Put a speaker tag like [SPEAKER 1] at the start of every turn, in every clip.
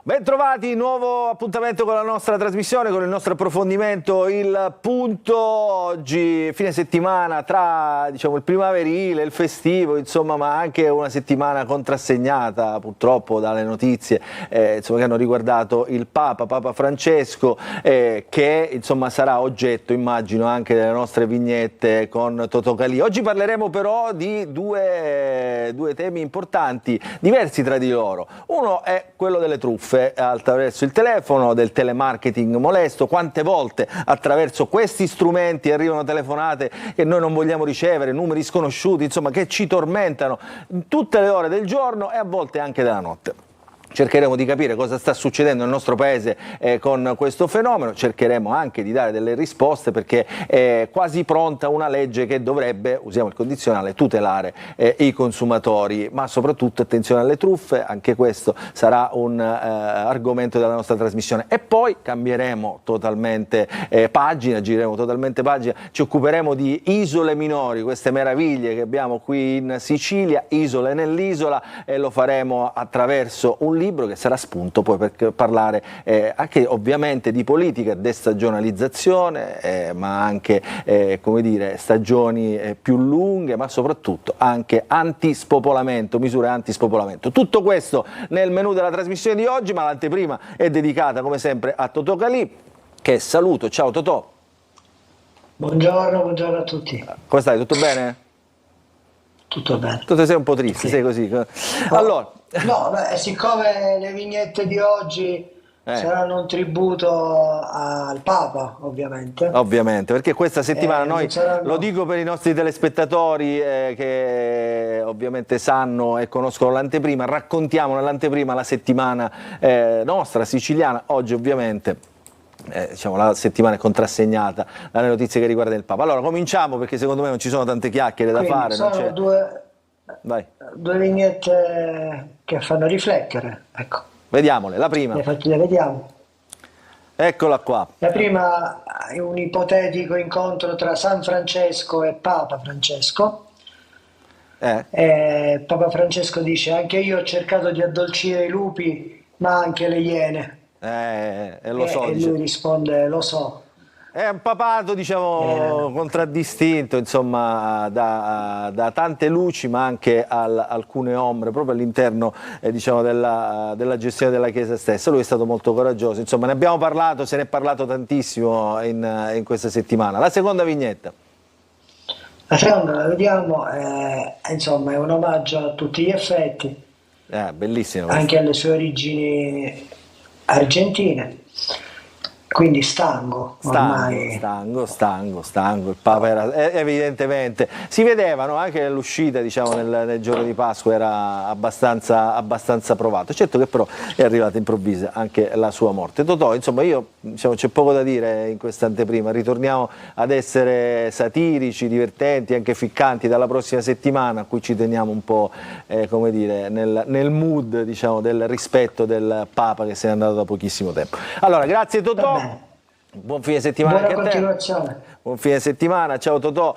[SPEAKER 1] Bentrovati, nuovo appuntamento con la nostra trasmissione, con il nostro approfondimento, il punto oggi, fine settimana tra il primaverile, il festivo, insomma, ma anche una settimana contrassegnata purtroppo dalle notizie che hanno riguardato il Papa Francesco, che insomma sarà oggetto, immagino, anche delle nostre vignette con Totò Calì. Oggi parleremo però di due temi importanti, diversi tra di loro. Uno è quello delle truffe attraverso il telefono, del telemarketing molesto. Quante volte attraverso questi strumenti arrivano telefonate che noi non vogliamo ricevere, numeri sconosciuti, insomma, che ci tormentano in tutte le ore del giorno e a volte anche della notte. Cercheremo di capire cosa sta succedendo nel nostro paese con questo fenomeno, cercheremo anche di dare delle risposte perché è quasi pronta una legge che dovrebbe, usiamo il condizionale, tutelare i consumatori, ma soprattutto attenzione alle truffe, anche questo sarà un argomento della nostra trasmissione. E poi cambieremo totalmente pagina, gireremo totalmente pagina, ci occuperemo di isole minori, queste meraviglie che abbiamo qui in Sicilia, isole nell'isola, e lo faremo attraverso un libro che sarà spunto poi per parlare anche ovviamente di politica, destagionalizzazione, ma anche come dire, stagioni più lunghe, ma soprattutto anche antispopolamento, misure antispopolamento. Tutto questo nel menù della trasmissione di oggi, ma l'anteprima è dedicata come sempre a Totò Calì, che saluto. Ciao Totò.
[SPEAKER 2] Buongiorno a tutti.
[SPEAKER 1] Come stai? Tutto bene?
[SPEAKER 2] Tutto bene.
[SPEAKER 1] Tu sei un po' triste, sei così. Allora.
[SPEAKER 2] No, siccome le vignette di oggi saranno un tributo al Papa, ovviamente.
[SPEAKER 1] Ovviamente, perché questa settimana noi,
[SPEAKER 2] saranno...
[SPEAKER 1] lo dico per i nostri telespettatori che ovviamente sanno e conoscono l'anteprima, raccontiamo nell'anteprima la settimana nostra, siciliana. Oggi ovviamente la settimana è contrassegnata dalle notizie che riguardano il Papa. Allora cominciamo, perché secondo me non ci sono tante chiacchiere da fare.
[SPEAKER 2] Sono due vignette che fanno riflettere, ecco.
[SPEAKER 1] Vediamole, la prima.
[SPEAKER 2] Le vediamo.
[SPEAKER 1] Eccola qua.
[SPEAKER 2] La prima è un ipotetico incontro tra San Francesco e Papa Francesco. Papa Francesco dice: anche io ho cercato di addolcire i lupi, ma anche le iene.
[SPEAKER 1] Lo so,
[SPEAKER 2] e lui risponde: lo so.
[SPEAKER 1] È un papato, diciamo, contraddistinto, insomma, da tante luci, ma anche alcune ombre, proprio all'interno della gestione della Chiesa stessa. Lui è stato molto coraggioso, insomma, ne abbiamo parlato, se ne è parlato tantissimo in questa settimana. La seconda vignetta.
[SPEAKER 2] La seconda la vediamo, insomma, è un omaggio a tutti gli effetti,
[SPEAKER 1] bellissimo,
[SPEAKER 2] anche alle sue origini argentine. Quindi stanco,
[SPEAKER 1] il Papa era evidentemente, si vedevano anche nell'uscita, nel giorno di Pasqua, era abbastanza provato. Certo che però è arrivata improvvisa anche la sua morte. Totò, insomma, c'è poco da dire in questa anteprima, ritorniamo ad essere satirici, divertenti, anche ficcanti dalla prossima settimana, a cui ci teniamo un po' come dire, nel mood del rispetto del Papa che se n'è andato da pochissimo tempo. Allora, grazie Totò. Buon fine settimana anche a te.
[SPEAKER 2] Buona continuazione.
[SPEAKER 1] Buon fine settimana, ciao Totò.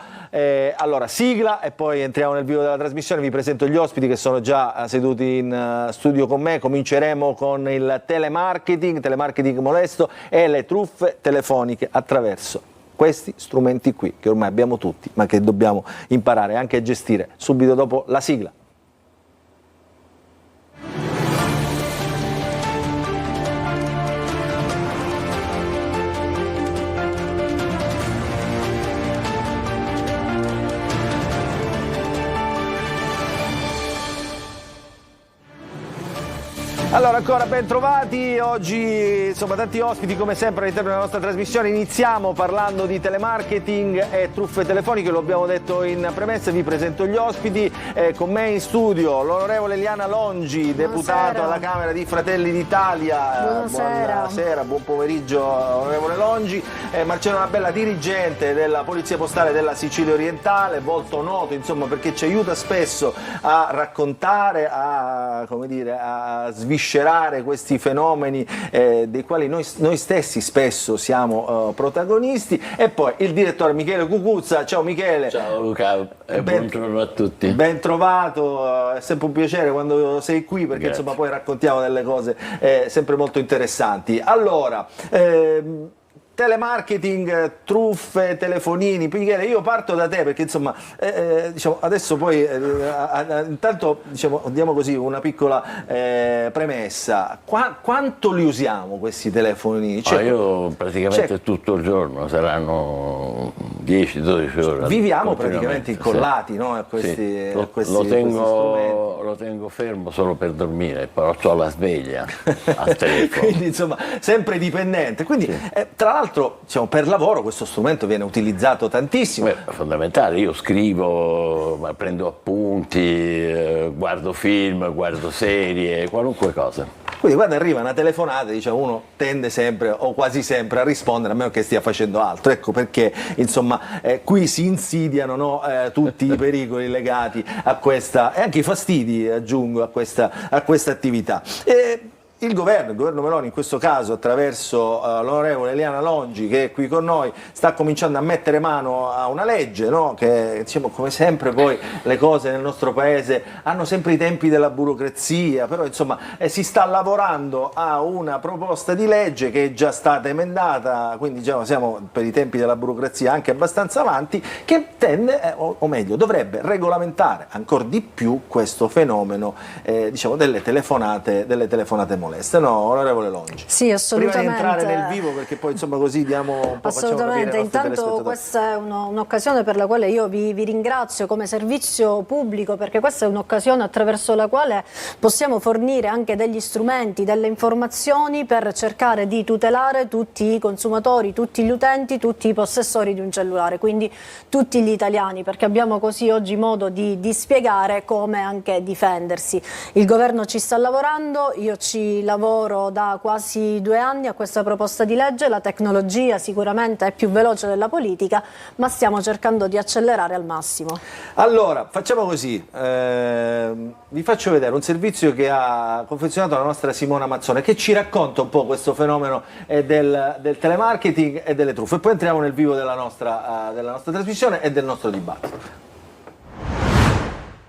[SPEAKER 1] Allora, sigla e poi entriamo nel vivo della trasmissione. Vi presento gli ospiti che sono già seduti in studio con me. Cominceremo con il telemarketing molesto e le truffe telefoniche attraverso questi strumenti qui, che ormai abbiamo tutti, ma che dobbiamo imparare anche a gestire subito dopo la sigla. Allora, ancora ben trovati, oggi insomma tanti ospiti come sempre all'interno della nostra trasmissione. Iniziamo parlando di telemarketing e truffe telefoniche, lo abbiamo detto in premessa. Vi presento gli ospiti, con me in studio l'onorevole Eliana Longi, deputato alla Camera di Fratelli d'Italia.
[SPEAKER 3] Buonasera.
[SPEAKER 1] Buonasera, buon pomeriggio onorevole Longi. Marcello Nabella, dirigente della Polizia Postale della Sicilia Orientale, volto noto insomma perché ci aiuta spesso a raccontare, a sviscerare questi fenomeni dei quali noi stessi spesso siamo protagonisti. E poi il direttore Michele Cucuzza. Ciao Michele.
[SPEAKER 3] Ciao Luca, buongiorno a tutti.
[SPEAKER 1] Ben trovato, è sempre un piacere quando sei qui perché
[SPEAKER 3] Grazie.
[SPEAKER 1] insomma poi raccontiamo delle cose sempre molto interessanti. Allora, telemarketing, truffe, telefonini. Michele, io parto da te perché insomma diciamo, adesso poi intanto diciamo, diamo così una piccola premessa. Quanto li usiamo questi telefonini? Cioè,
[SPEAKER 3] io praticamente tutto il giorno, saranno 10-12 ore.
[SPEAKER 1] Viviamo praticamente incollati,
[SPEAKER 3] sì.
[SPEAKER 1] No, a questi,
[SPEAKER 3] sì.
[SPEAKER 1] a questi
[SPEAKER 3] lo
[SPEAKER 1] strumenti.
[SPEAKER 3] tengo fermo solo per dormire, però ho la sveglia al telefono.
[SPEAKER 1] Quindi insomma sempre dipendente. Quindi tra l'altro diciamo, per lavoro questo strumento viene utilizzato tantissimo.
[SPEAKER 3] È fondamentale, io scrivo, prendo appunti, guardo film, guardo serie, qualunque cosa.
[SPEAKER 1] Quindi quando arriva una telefonata, diciamo, uno tende sempre o quasi sempre a rispondere a meno che stia facendo altro. Ecco perché insomma qui si insidiano, no, tutti i pericoli legati a questa e anche i fastidi, aggiungo, a questa attività. Il governo Meloni in questo caso attraverso l'onorevole Eliana Longi, che è qui con noi, sta cominciando a mettere mano a una legge, no? Che diciamo, come sempre poi le cose nel nostro paese hanno sempre i tempi della burocrazia, però insomma si sta lavorando a una proposta di legge che è già stata emendata, quindi diciamo, siamo per i tempi della burocrazia anche abbastanza avanti, che tende, o meglio dovrebbe regolamentare ancora di più questo fenomeno diciamo, delle telefonate moleste, no, onorevole Longi?
[SPEAKER 4] Sì, assolutamente.
[SPEAKER 1] Prima di entrare nel vivo, perché poi insomma così diamo un po',
[SPEAKER 4] assolutamente, intanto questa è un'occasione per la quale io vi ringrazio come servizio pubblico, perché questa è un'occasione attraverso la quale possiamo fornire anche degli strumenti, delle informazioni per cercare di tutelare tutti i consumatori, tutti gli utenti, tutti i possessori di un cellulare, quindi tutti gli italiani, perché abbiamo così oggi modo di spiegare come anche difendersi. Il governo ci sta lavorando, io ci lavoro da quasi 2 anni a questa proposta di legge, la tecnologia sicuramente è più veloce della politica, ma stiamo cercando di accelerare al massimo.
[SPEAKER 1] Allora, facciamo così, vi faccio vedere un servizio che ha confezionato la nostra Simona Mazzone, che ci racconta un po' questo fenomeno del telemarketing e delle truffe, e poi entriamo nel vivo della nostra trasmissione e del nostro dibattito.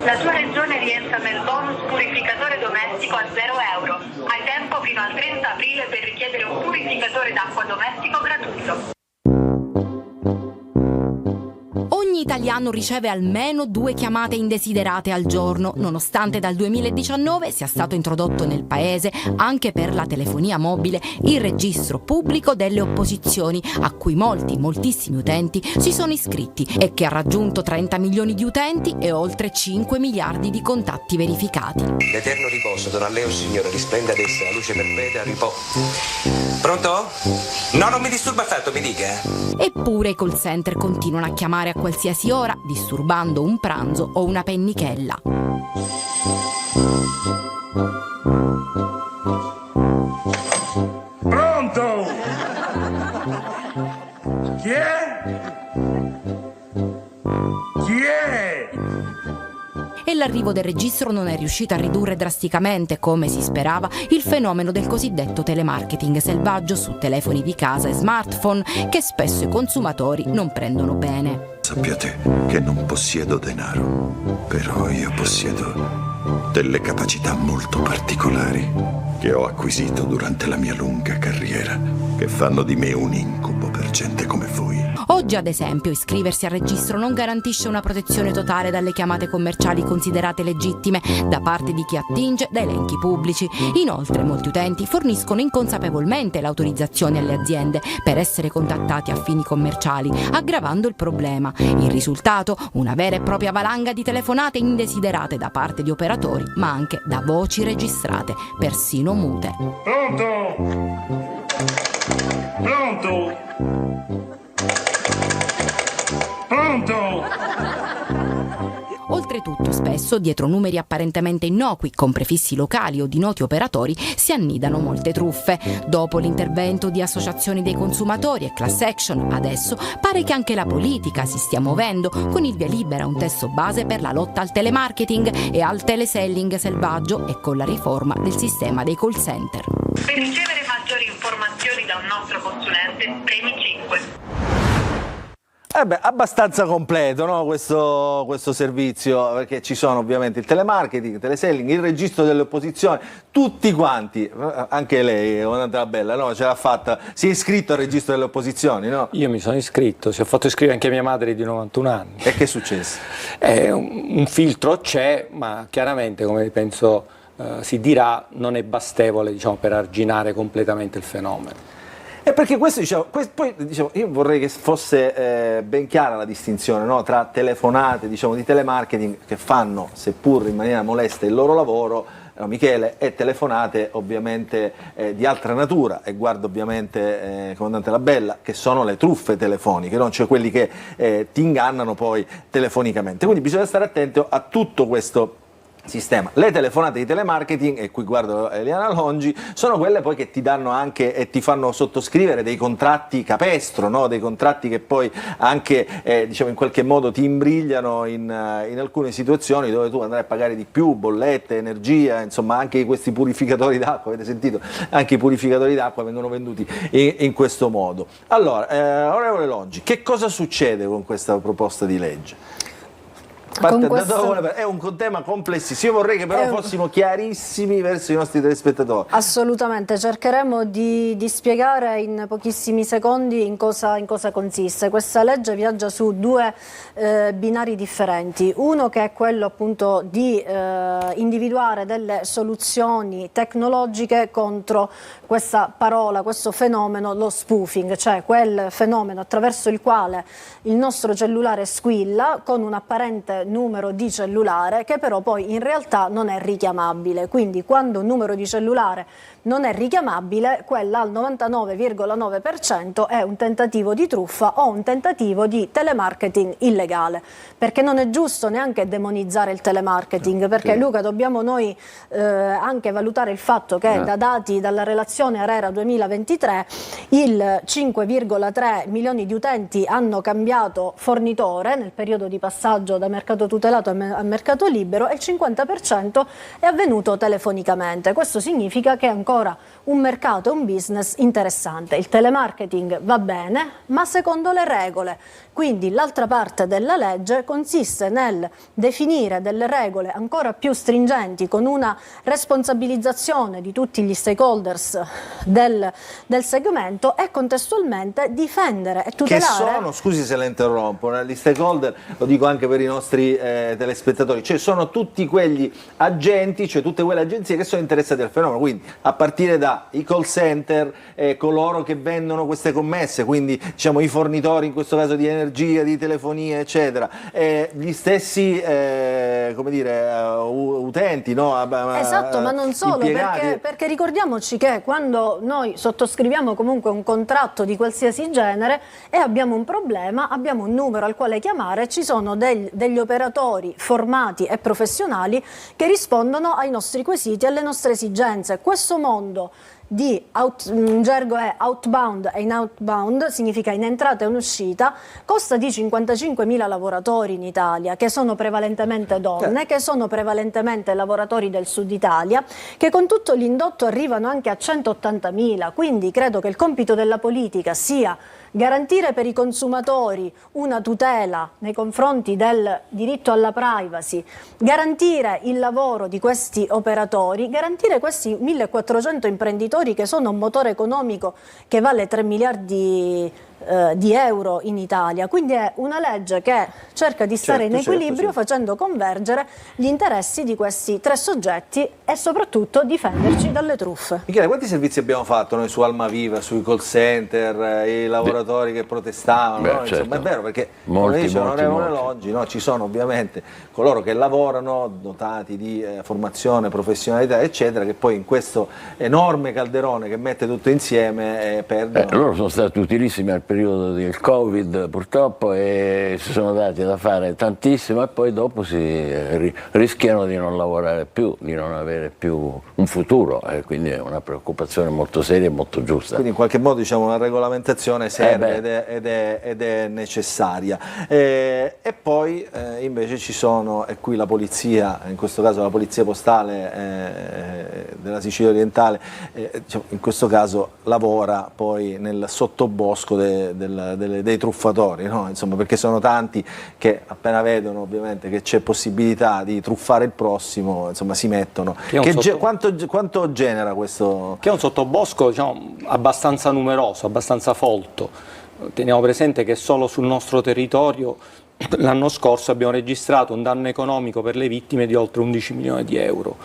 [SPEAKER 5] La tua regione rientra nel bonus purificatore domestico a 0 euro. Hai tempo fino al 30 aprile per richiedere un purificatore d'acqua domestico gratuito.
[SPEAKER 6] Ogni italiano riceve almeno 2 chiamate indesiderate al giorno, nonostante dal 2019 sia stato introdotto nel paese, anche per la telefonia mobile, il registro pubblico delle opposizioni, a cui moltissimi utenti si sono iscritti e che ha raggiunto 30 milioni di utenti e oltre 5 miliardi di contatti verificati.
[SPEAKER 7] L'eterno riposo, Don Alleo, Signore, risplenda ad essa la luce perpetua, riposo. Pronto? No, non mi disturba affatto, mi dica.
[SPEAKER 6] Eppure i call center continuano a chiamare a qualsiasi ora, disturbando un pranzo o una pennichella.
[SPEAKER 8] Pronto? Chi è? Chi è?
[SPEAKER 6] E l'arrivo del registro non è riuscito a ridurre drasticamente, come si sperava, il fenomeno del cosiddetto telemarketing selvaggio su telefoni di casa e smartphone, che spesso i consumatori non prendono bene.
[SPEAKER 9] Sappiate che non possiedo denaro, però io possiedo delle capacità molto particolari che ho acquisito durante la mia lunga carriera, che fanno di me un incubo per gente come voi.
[SPEAKER 6] Oggi, ad esempio, iscriversi al registro non garantisce una protezione totale dalle chiamate commerciali considerate legittime da parte di chi attinge da elenchi pubblici. Inoltre, molti utenti forniscono inconsapevolmente l'autorizzazione alle aziende per essere contattati a fini commerciali, aggravando il problema. Il risultato? Una vera e propria valanga di telefonate indesiderate da parte di operatori, ma anche da voci registrate, persino mute.
[SPEAKER 8] Pronto? Pronto? Pronto?
[SPEAKER 6] Oltre Oltretutto, spesso dietro numeri apparentemente innocui, con prefissi locali o di noti operatori, si annidano molte truffe. Dopo l'intervento di associazioni dei consumatori e class action, adesso pare che anche la politica si stia muovendo, con il via libera a un testo base per la lotta al telemarketing e al teleselling selvaggio e con la riforma del sistema dei call center.
[SPEAKER 5] Per ricevere maggiori informazioni da un nostro consulente, premi 5.
[SPEAKER 1] Abbastanza completo, no? questo servizio, perché ci sono ovviamente il telemarketing, il teleselling, il registro delle opposizioni, tutti quanti, anche lei, comandante La Bella, no? Ce l'ha fatta, si è iscritto al registro delle opposizioni, no?
[SPEAKER 10] Io mi sono iscritto, si è fatto iscrivere anche mia madre di 91 anni.
[SPEAKER 1] E che è successo?
[SPEAKER 10] Un filtro c'è, ma chiaramente, come penso si dirà, non è bastevole, diciamo, per arginare completamente il fenomeno.
[SPEAKER 1] E perché questo, poi io vorrei che fosse ben chiara la distinzione, no? Tra telefonate, di telemarketing che fanno, seppur in maniera molesta, il loro lavoro, Michele, e telefonate ovviamente di altra natura, e guardo ovviamente comandante La Bella, che sono le truffe telefoniche, no? Cioè quelli che ti ingannano poi telefonicamente. Quindi bisogna stare attento a tutto questo sistema. Le telefonate di telemarketing, e qui guardo Eliana Longi, sono quelle poi che ti danno anche e ti fanno sottoscrivere dei contratti capestro, no? Dei contratti che poi anche in qualche modo ti imbrigliano in alcune situazioni dove tu andrai a pagare di più, bollette, energia, insomma anche questi purificatori d'acqua, avete sentito? Anche i purificatori d'acqua vengono venduti in questo modo. Allora, onorevole Longi, che cosa succede con questa proposta di legge? È un tema complessissimo, io vorrei che però fossimo chiarissimi verso i nostri telespettatori.
[SPEAKER 4] Assolutamente, cercheremo di spiegare in pochissimi secondi in cosa consiste. Questa legge viaggia su due binari differenti, uno che è quello appunto di individuare delle soluzioni tecnologiche contro questa parola, questo fenomeno, lo spoofing, cioè quel fenomeno attraverso il quale il nostro cellulare squilla con un apparente numero di cellulare che però poi in realtà non è richiamabile. Quindi quando un numero di cellulare non è richiamabile, quella al 99,9% è un tentativo di truffa o un tentativo di telemarketing illegale, perché non è giusto neanche demonizzare il telemarketing, perché Luca dobbiamo noi anche valutare il fatto che da dati dalla relazione ARERA 2023 il 5,3 milioni di utenti hanno cambiato fornitore nel periodo di passaggio da mercato tutelato a mercato libero e il 50% è avvenuto telefonicamente. Questo significa che ancora un mercato e un business interessante. Il telemarketing va bene, ma secondo le regole. Quindi l'altra parte della legge consiste nel definire delle regole ancora più stringenti con una responsabilizzazione di tutti gli stakeholders del segmento e contestualmente difendere e tutelare.
[SPEAKER 1] Che sono, scusi se la interrompo, gli stakeholder, lo dico anche per i nostri telespettatori, cioè sono tutti quegli agenti, cioè tutte quelle agenzie che sono interessate al fenomeno, quindi a partire dai call center, coloro che vendono queste commesse, quindi i fornitori in questo caso di energia, di telefonia, eccetera, gli stessi utenti, no?
[SPEAKER 4] Esatto, ma non solo, perché ricordiamoci che quando noi sottoscriviamo comunque un contratto di qualsiasi genere e abbiamo un problema, abbiamo un numero al quale chiamare, ci sono degli operatori formati e professionali che rispondono ai nostri quesiti, alle nostre esigenze. Questo mondo in gergo è outbound e in outbound, significa in entrata e in uscita, costa di 55.000 lavoratori in Italia, che sono prevalentemente donne, che sono prevalentemente lavoratori del sud Italia, che con tutto l'indotto arrivano anche a 180.000, quindi credo che il compito della politica sia garantire per i consumatori una tutela nei confronti del diritto alla privacy, garantire il lavoro di questi operatori, garantire questi 1.400 imprenditori che sono un motore economico che vale 3 miliardi di euro in Italia. Quindi è una legge che cerca di stare in equilibrio, facendo convergere gli interessi di questi tre soggetti e soprattutto difenderci dalle truffe.
[SPEAKER 1] Michele, quanti servizi abbiamo fatto noi su Almaviva, sui call center, i lavoratori che protestavano? No? Insomma, è vero, perché come dice l'onorevole Longi, no? Ci sono ovviamente coloro che lavorano dotati di formazione, professionalità eccetera, che poi in questo enorme calderone che mette tutto insieme perdono.
[SPEAKER 3] Loro sono stati utilissimi al periodo del Covid purtroppo e si sono dati da fare tantissimo e poi dopo rischiano di non lavorare più, di non avere più un futuro, quindi è una preoccupazione molto seria e molto giusta.
[SPEAKER 1] Quindi in qualche modo diciamo una regolamentazione serve ed è necessaria. E poi invece ci sono, e qui la polizia, in questo caso la polizia postale della Sicilia orientale, diciamo, in questo caso lavora poi nel sottobosco dei truffatori, no? Insomma, perché sono tanti che appena vedono ovviamente che c'è possibilità di truffare il prossimo, insomma si mettono. Quanto genera questo?
[SPEAKER 10] Che è un sottobosco, diciamo, abbastanza numeroso, abbastanza folto. Teniamo presente che solo sul nostro territorio l'anno scorso abbiamo registrato un danno economico per le vittime di oltre 11 milioni di euro.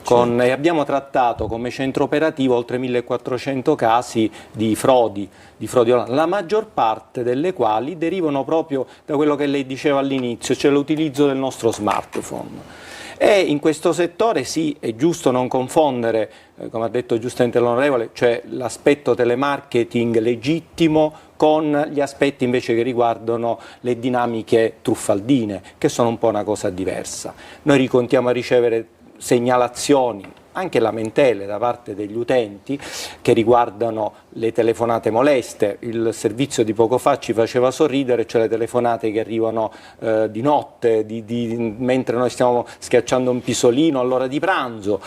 [SPEAKER 10] E abbiamo trattato come centro operativo oltre 1400 casi di frodi online, la maggior parte delle quali derivano proprio da quello che lei diceva all'inizio, cioè l'utilizzo del nostro smartphone. E in questo settore sì, è giusto non confondere, come ha detto giustamente l'onorevole, cioè l'aspetto telemarketing legittimo con gli aspetti invece che riguardano le dinamiche truffaldine, che sono un po' una cosa diversa. Noi continuiamo a ricevere segnalazioni, anche lamentele da parte degli utenti che riguardano le telefonate moleste. Il servizio di poco fa ci faceva sorridere, cioè le telefonate che arrivano di notte, mentre noi stiamo schiacciando un pisolino all'ora di pranzo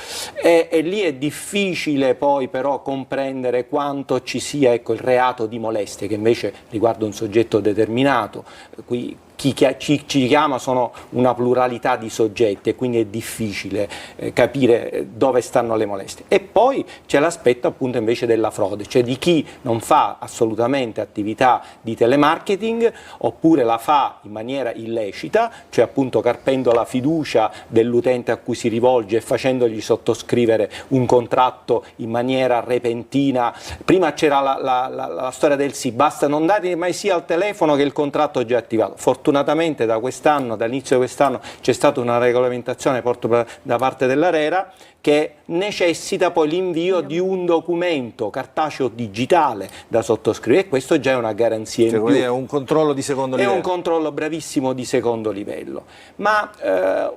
[SPEAKER 10] e lì è difficile poi però comprendere quanto ci sia, ecco, il reato di molestie che invece riguarda un soggetto determinato. Qui chi ci chiama sono una pluralità di soggetti e quindi è difficile capire dove stanno le molestie. E poi c'è l'aspetto appunto invece della frode, cioè di chi non fa assolutamente attività di telemarketing oppure la fa in maniera illecita, cioè appunto carpendo la fiducia dell'utente a cui si rivolge e facendogli sottoscrivere un contratto in maniera repentina. Prima c'era la storia del sì, basta non dare mai sì al telefono che il contratto è già attivato. Fortunatamente da quest'anno, dall'inizio di quest'anno, c'è stata una regolamentazione da parte dell'ARERA che necessita poi l'invio di un documento cartaceo digitale da sottoscrivere e questo già è una garanzia in più.
[SPEAKER 1] È un controllo di secondo livello.
[SPEAKER 10] È un controllo bravissimo di secondo livello. Ma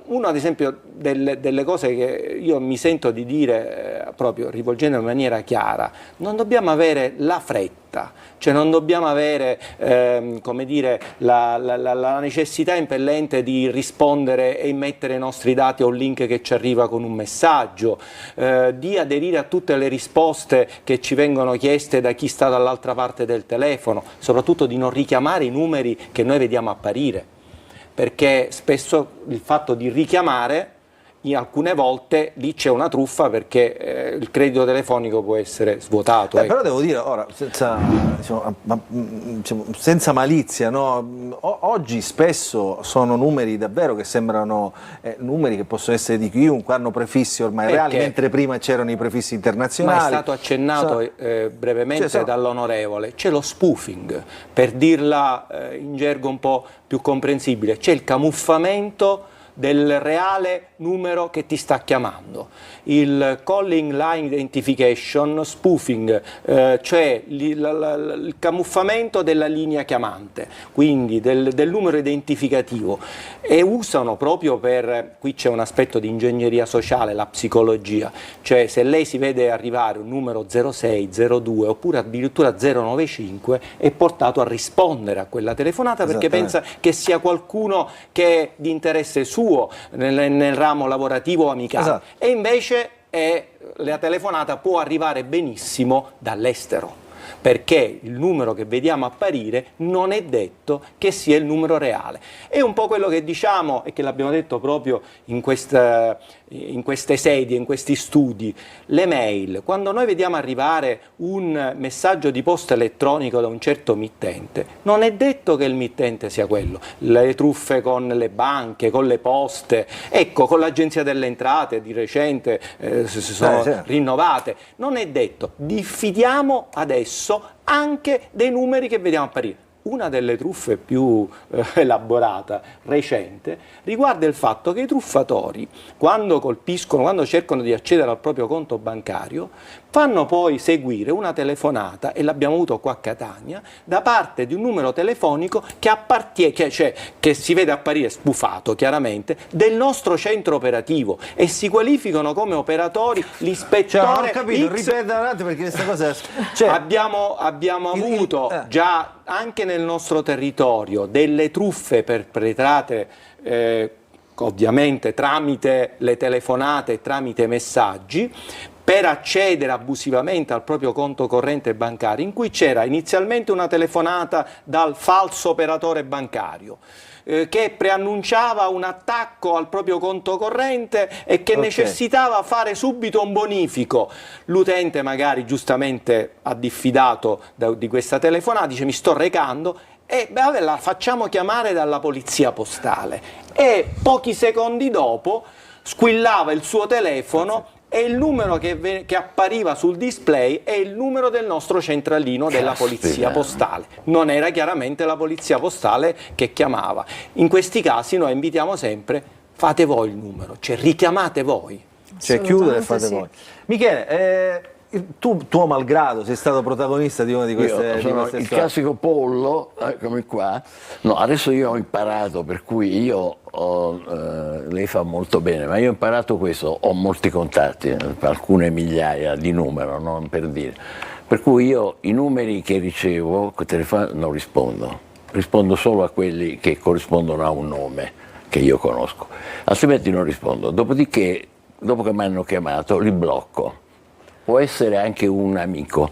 [SPEAKER 10] una ad esempio delle cose che io mi sento di dire proprio rivolgendo in maniera chiara, non dobbiamo avere la fretta, cioè non dobbiamo avere come dire, la necessità impellente di rispondere e immettere i nostri dati a un link che ci arriva con un messaggio, di aderire a tutte le risposte che ci vengono chieste da chi sta dall'altra parte del telefono, soprattutto di non richiamare i numeri che noi vediamo apparire, perché spesso il fatto di richiamare in alcune volte lì c'è una truffa perché il credito telefonico può essere svuotato. Ecco.
[SPEAKER 1] Però devo dire, ora, senza malizia, no? Oggi spesso sono numeri davvero che sembrano numeri che possono essere di chiunque, hanno prefissi ormai reali, mentre prima c'erano i prefissi internazionali.
[SPEAKER 10] Ma è stato accennato brevemente dall'onorevole, c'è lo spoofing, per dirla in gergo un po' più comprensibile, c'è il camuffamento del reale numero che ti sta chiamando, il calling line identification, spoofing, cioè il camuffamento della linea chiamante, quindi del numero identificativo, e usano proprio qui c'è un aspetto di ingegneria sociale, la psicologia, cioè se lei si vede arrivare un numero 06, 02 oppure addirittura 095 è portato a rispondere a quella telefonata perché pensa che sia qualcuno che è di interesse suo nel ramo lavorativo o amicale, e invece la telefonata può arrivare benissimo dall'estero, perché il numero che vediamo apparire non è detto che sia il numero reale. È un po' quello che diciamo e che l'abbiamo detto proprio in queste sedie, in questi studi, le mail. Quando noi vediamo arrivare un messaggio di posta elettronico da un certo mittente, non è detto che il mittente sia quello. Le truffe con le banche, con le poste, ecco, con l'Agenzia delle Entrate di recente si sono rinnovate, non è detto. Diffidiamo adesso anche dei numeri che vediamo apparire. una delle truffe più elaborata, recente, riguarda il fatto che i truffatori, quando cercano di accedere al proprio conto bancario, fanno poi seguire una telefonata, e l'abbiamo avuto qua a Catania, da parte di un numero telefonico che appartiene, che si vede apparire sbufato chiaramente, del nostro centro operativo, e si qualificano come operatori l'ispettore.
[SPEAKER 1] Ho capito,
[SPEAKER 10] X.
[SPEAKER 1] ripeta un attimo perché questa cosa...
[SPEAKER 10] Abbiamo avuto già anche nel nostro territorio delle truffe perpetrate ovviamente tramite le telefonate e tramite messaggi, per accedere abusivamente al proprio conto corrente bancario, in cui c'era inizialmente una telefonata dal falso operatore bancario che preannunciava un attacco al proprio conto corrente e che necessitava fare subito un bonifico. L'utente magari giustamente ha diffidato di questa telefonata, dice: mi sto recando, e vabbè, la facciamo chiamare dalla polizia postale, e pochi secondi dopo squillava il suo telefono e il numero che appariva sul display è il numero del nostro centralino della polizia postale. Non era chiaramente la polizia postale che chiamava. In questi casi noi invitiamo sempre: fate voi il numero, cioè richiamate voi.
[SPEAKER 1] Cioè chiudere e fate voi. Michele, tuo malgrado sei stato protagonista di una di queste,
[SPEAKER 3] sono il classico pollo, eccomi qua. No, adesso io ho imparato, per cui lei fa molto bene, ma io ho imparato questo, ho molti contatti, alcune migliaia di numero, non per dire. Per cui io i numeri che ricevo non rispondo solo a quelli che corrispondono a un nome che io conosco, altrimenti non rispondo. Dopodiché, dopo che mi hanno chiamato, li blocco. Può essere anche un amico,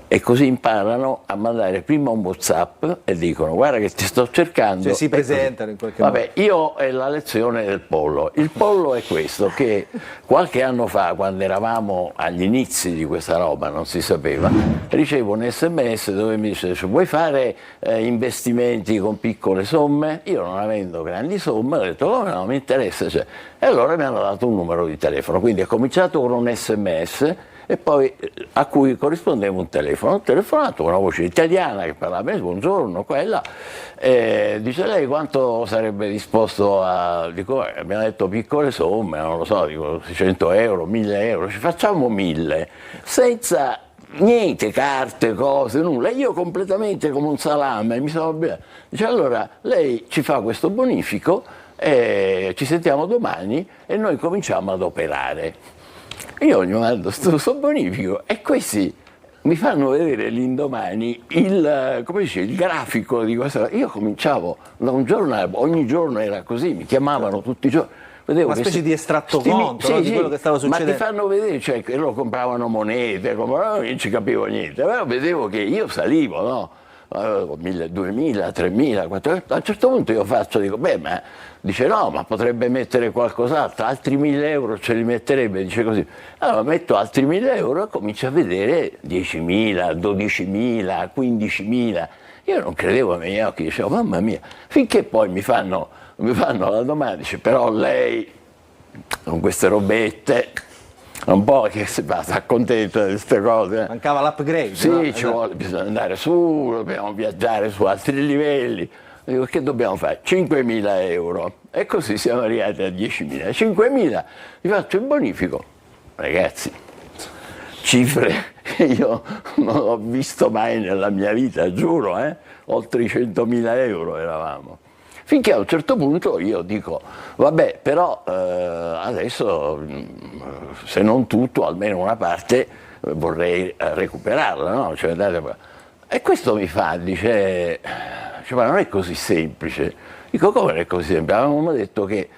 [SPEAKER 3] e così imparano a mandare prima un WhatsApp e dicono: guarda che ti sto cercando.
[SPEAKER 1] Cioè si presentano in qualche modo.
[SPEAKER 3] Io è la lezione del pollo. Il pollo è questo, che qualche anno fa, quando eravamo agli inizi di questa roba, non si sapeva, ricevo un SMS dove mi dice: vuoi fare investimenti con piccole somme? Io, non avendo grandi somme, ho detto: come no, mi interessa. E allora mi hanno dato un numero di telefono, quindi è cominciato con un SMS e poi a cui corrispondeva un telefono. Ho telefonato con una voce italiana che parlava bene: buongiorno, quella, dice: lei quanto sarebbe disposto a... Dico: abbiamo detto piccole somme, non lo so, dico 600 euro, 1000 euro, ci facciamo 1000, senza niente, carte, cose, nulla. Io completamente come un salame, mi sono... Dice: allora lei ci fa questo bonifico, ci sentiamo domani e noi cominciamo ad operare. Io gli mando questo bonifico e questi mi fanno vedere l'indomani il grafico di questa. Io cominciavo da un giorno, ogni giorno era così, mi chiamavano tutti i giorni. Vedevo
[SPEAKER 1] una specie di estratto conto di quello che stava succedendo.
[SPEAKER 3] Ma ti fanno vedere, cioè, che loro compravano monete, io non ci capivo niente, però vedevo che io salivo, no? 1000, 2000, 3000, 400. A un certo punto io dico: beh, ma dice no, ma potrebbe mettere qualcos'altro, altri 1000 euro ce li metterebbe, dice così. Allora metto altri 1000 euro e comincio a vedere 10.000, 12.000, 15.000. Io non credevo ai miei occhi, dicevo: mamma mia, finché poi mi fanno la domanda, dice: però lei con queste robette un po' che si accontenta di queste cose.
[SPEAKER 1] Mancava l'upgrade.
[SPEAKER 3] Sì,
[SPEAKER 1] no?
[SPEAKER 3] ci vuole, bisogna andare su, dobbiamo viaggiare su altri livelli. Dico: che dobbiamo fare? 5.000 euro. E così siamo arrivati a 10.000. 5.000, vi faccio il bonifico. Ragazzi, cifre che io non ho visto mai nella mia vita, giuro, oltre i 100.000 euro eravamo. Finché a un certo punto io dico: vabbè, però adesso, se non tutto, almeno una parte vorrei recuperarla, no? Cioè, e questo mi dice, ma non è così semplice. Dico: come non è così semplice? Avevamo detto che,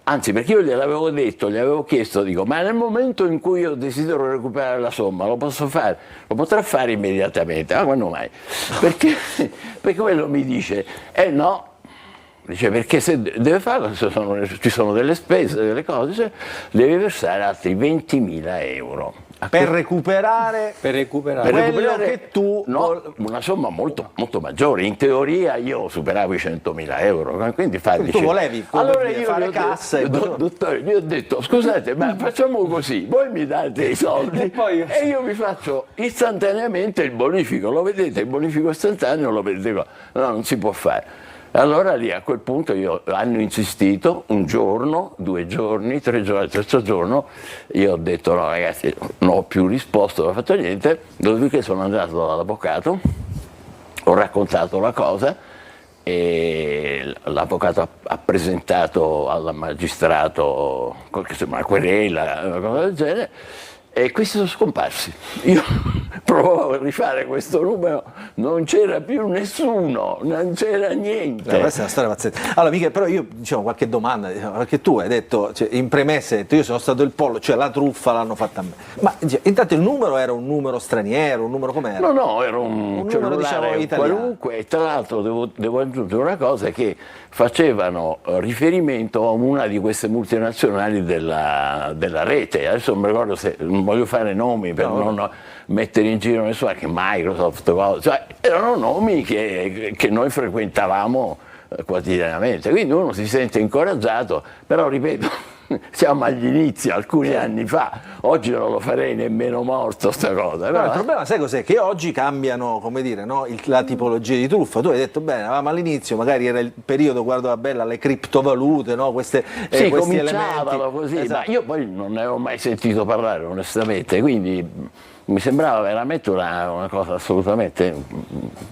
[SPEAKER 3] anzi, perché io gliel'avevo detto, gli avevo chiesto, dico: ma nel momento in cui io desidero recuperare la somma, lo posso fare? Lo potrà fare immediatamente? Ma quando mai? Perché quello mi dice: no, Dice, perché se deve farlo, ci sono delle spese, delle cose, deve versare altri 20.000 euro.
[SPEAKER 1] Per recuperare quello che tu...
[SPEAKER 3] No, una somma molto, molto maggiore. In teoria io superavo i 100.000 euro, quindi
[SPEAKER 1] tu volevi
[SPEAKER 3] allora io
[SPEAKER 1] fare cassa
[SPEAKER 3] dottore, gli ho detto, scusate, ma facciamo così, voi mi date i soldi e io vi faccio istantaneamente il bonifico. Lo vedete, il bonifico istantaneo lo vedete qua. No, non si può fare. Allora lì a quel punto hanno insistito un giorno, 2 giorni, 3 giorni, il terzo giorno io ho detto no ragazzi, non ho più risposto, non ho fatto niente, dopodiché sono andato dall'avvocato, ho raccontato la cosa e l'avvocato ha presentato al magistrato una querela, una cosa del genere. E questi sono scomparsi. Io provavo a rifare questo numero, non c'era più nessuno, non c'era niente.
[SPEAKER 1] Questa è una storia pazzesca. Allora, Michele, però io qualche domanda, perché tu hai detto, in premessa hai detto, io sono stato il pollo, cioè la truffa l'hanno fatta a me. Ma intanto il numero era un numero straniero, un numero com'era?
[SPEAKER 3] No, era un cellulare numero, qualunque, e tra l'altro devo aggiungere una cosa, che facevano riferimento a una di queste multinazionali della rete. Adesso non mi ricordo, non voglio fare nomi per non mettere in giro nessuno, che Microsoft, cioè, erano nomi che noi frequentavamo quotidianamente, quindi uno si sente incoraggiato, però ripeto, siamo agli inizi, alcuni anni fa, oggi non lo farei nemmeno morto sta cosa.
[SPEAKER 1] Però il problema sai cos'è? Che oggi cambiano, come dire, no? La tipologia di truffa. Tu hai detto bene, avevamo all'inizio, magari era il periodo, guarda bella, le criptovalute, no?
[SPEAKER 3] Sì,
[SPEAKER 1] questi
[SPEAKER 3] cominciavano
[SPEAKER 1] elementi.
[SPEAKER 3] così,
[SPEAKER 1] Esatto.
[SPEAKER 3] Ma io poi non ne avevo mai sentito parlare onestamente, quindi mi sembrava veramente una cosa assolutamente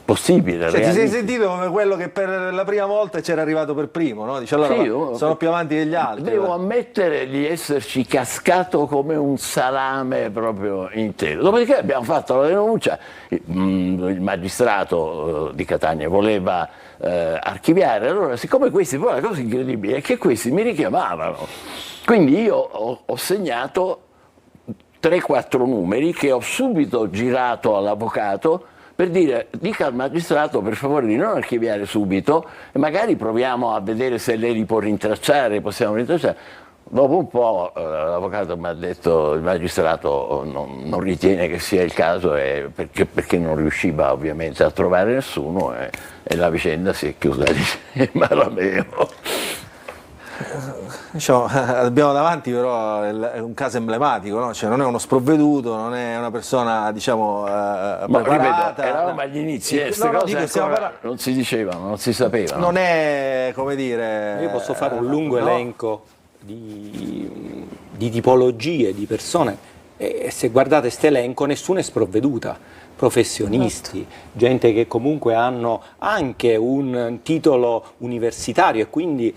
[SPEAKER 3] possibile.
[SPEAKER 1] Cioè, ti sei sentito come quello che per la prima volta c'era arrivato per primo, no? Dice allora
[SPEAKER 3] sì,
[SPEAKER 1] sono più avanti degli altri.
[SPEAKER 3] Devo ammettere di esserci cascato come un salame proprio intero. Dopodiché abbiamo fatto la denuncia, il magistrato di Catania voleva archiviare, allora siccome questi, poi la cosa incredibile è che questi mi richiamavano, quindi io ho segnato 3-4 numeri che ho subito girato all'avvocato per dire, dica al magistrato per favore di non archiviare subito e magari proviamo a vedere se lei li può rintracciare, possiamo rintracciare. Dopo un po' l'avvocato mi ha detto, il magistrato non ritiene che sia il caso, perché non riusciva ovviamente a trovare nessuno e la vicenda si è chiusa lì, Malameo.
[SPEAKER 1] Diciamo, abbiamo davanti però è un caso emblematico, no? Cioè, non è uno sprovveduto, non è una persona preparata.
[SPEAKER 3] Ripeto, eravamo agli inizi, queste cose non si dicevano, non si sapevano.
[SPEAKER 1] Non è, come dire...
[SPEAKER 10] Io posso fare un lungo elenco di tipologie di persone e se guardate questo elenco nessuna è sprovveduta. Professionisti, gente che comunque hanno anche un titolo universitario e quindi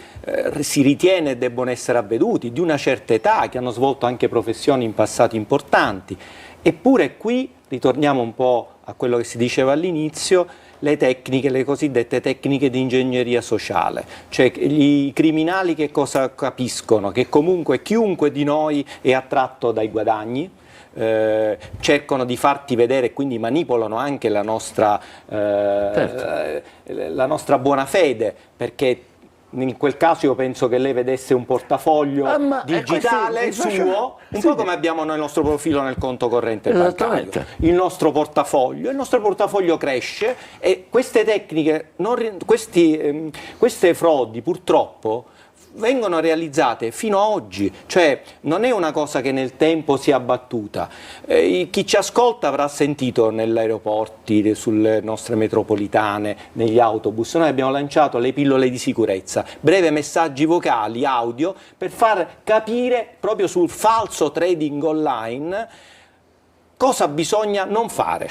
[SPEAKER 10] si ritiene debbono essere avveduti, di una certa età, che hanno svolto anche professioni in passato importanti. Eppure qui ritorniamo un po' a quello che si diceva all'inizio, le tecniche, le cosiddette tecniche di ingegneria sociale, cioè i criminali che cosa capiscono? Che comunque chiunque di noi è attratto dai guadagni, cercano di farti vedere e quindi manipolano anche la nostra buona fede, perché in quel caso io penso che lei vedesse un portafoglio digitale suo, un po' come abbiamo nel nostro profilo nel conto corrente bancario, il nostro portafoglio cresce e queste tecniche, queste frodi purtroppo vengono realizzate fino a oggi, cioè non è una cosa che nel tempo si è abbattuta. Chi ci ascolta avrà sentito negli aeroporti, sulle nostre metropolitane, negli autobus, noi abbiamo lanciato le pillole di sicurezza, breve messaggi vocali, audio, per far capire proprio sul falso trading online cosa bisogna non fare.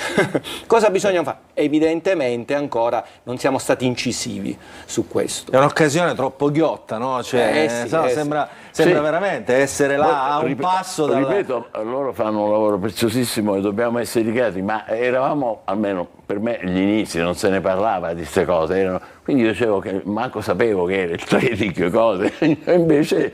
[SPEAKER 10] Cosa bisogna non fare? Evidentemente ancora non siamo stati incisivi su questo.
[SPEAKER 1] È un'occasione troppo ghiotta, no? Cioè, sembra veramente essere là a un passo dal...
[SPEAKER 3] Ripeto, loro fanno un lavoro preziosissimo e dobbiamo essere dedicati, ma eravamo, almeno per me, agli inizi, non se ne parlava di queste cose, quindi io dicevo che manco sapevo che era il trading, cose, invece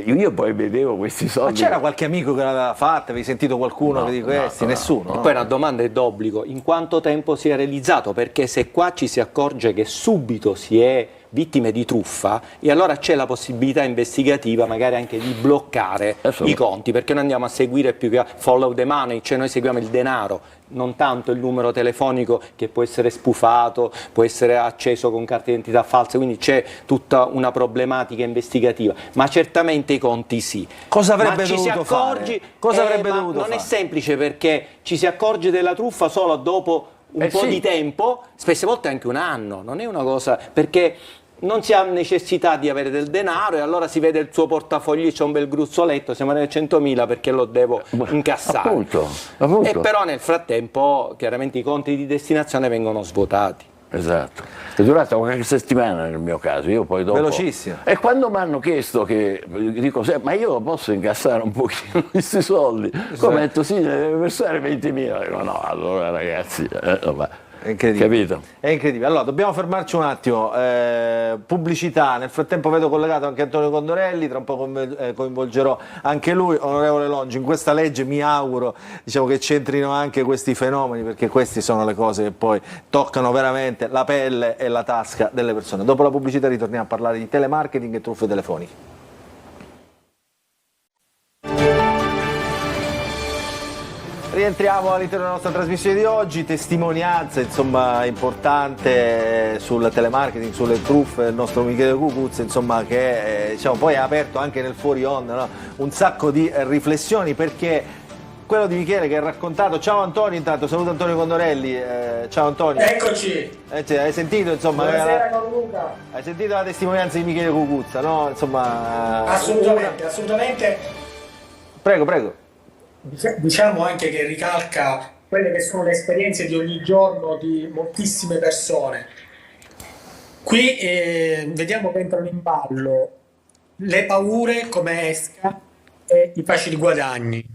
[SPEAKER 3] io poi vedevo questi soldi.
[SPEAKER 1] Ma c'era qualche amico che l'aveva fatta, avevi sentito qualcuno di questi? Nessuno?
[SPEAKER 10] E poi una domanda è d'obbligo, in quanto tempo si è realizzato? Perché se qua ci si accorge che subito si è vittime di truffa, e allora c'è la possibilità investigativa magari anche di bloccare i conti, perché noi andiamo a seguire più che follow the money, cioè noi seguiamo il denaro, non tanto il numero telefonico che può essere spufato, può essere acceso con carte d'identità false, quindi c'è tutta una problematica investigativa, ma certamente i conti sì.
[SPEAKER 1] Cosa avrebbe dovuto fare? Cosa avrebbe dovuto
[SPEAKER 10] non
[SPEAKER 1] fare?
[SPEAKER 10] è semplice, perché ci si accorge della truffa solo dopo un po' di tempo, spesse volte anche un anno, non è una cosa, perché non si ha necessità di avere del denaro e allora si vede il suo portafogli, c'è un bel gruzzoletto, siamo nel 100.000 perché lo devo incassare.
[SPEAKER 3] Appunto.
[SPEAKER 10] E però nel frattempo chiaramente i conti di destinazione vengono svuotati.
[SPEAKER 3] Esatto, è durata qualche settimana nel mio caso, io poi dopo...
[SPEAKER 1] Velocissimo.
[SPEAKER 3] E quando mi hanno chiesto che, dico, ma io posso incassare un pochino questi soldi? Come ho detto, sì, deve versare 20.000, dico, no, allora ragazzi,
[SPEAKER 1] È incredibile.
[SPEAKER 3] Capito?
[SPEAKER 1] È incredibile. Allora, dobbiamo fermarci un attimo. Pubblicità. Nel frattempo vedo collegato anche Antonio Condorelli, tra un po' coinvolgerò anche lui. Onorevole Longi, in questa legge mi auguro, diciamo, che c'entrino anche questi fenomeni, perché queste sono le cose che poi toccano veramente la pelle e la tasca delle persone. Dopo la pubblicità ritorniamo a parlare di telemarketing e truffe telefoniche. Rientriamo all'interno della nostra trasmissione di oggi, testimonianza insomma importante sul telemarketing, sulle truffe del nostro Michele Cucuzza, insomma, che diciamo, poi ha aperto anche nel fuori onda, no? Un sacco di riflessioni, perché quello di Michele che ha raccontato, ciao Antonio, intanto saluto Antonio Condorelli, ciao Antonio.
[SPEAKER 11] Eccoci.
[SPEAKER 1] Hai sentito insomma?
[SPEAKER 11] Buonasera con Luca.
[SPEAKER 1] Hai sentito la testimonianza di Michele Cucuzza, no? Insomma,
[SPEAKER 11] assolutamente.
[SPEAKER 1] Prego.
[SPEAKER 11] Diciamo anche che ricalca quelle che sono le esperienze di ogni giorno di moltissime persone. Qui vediamo che entrano in ballo le paure come esca e i facili guadagni.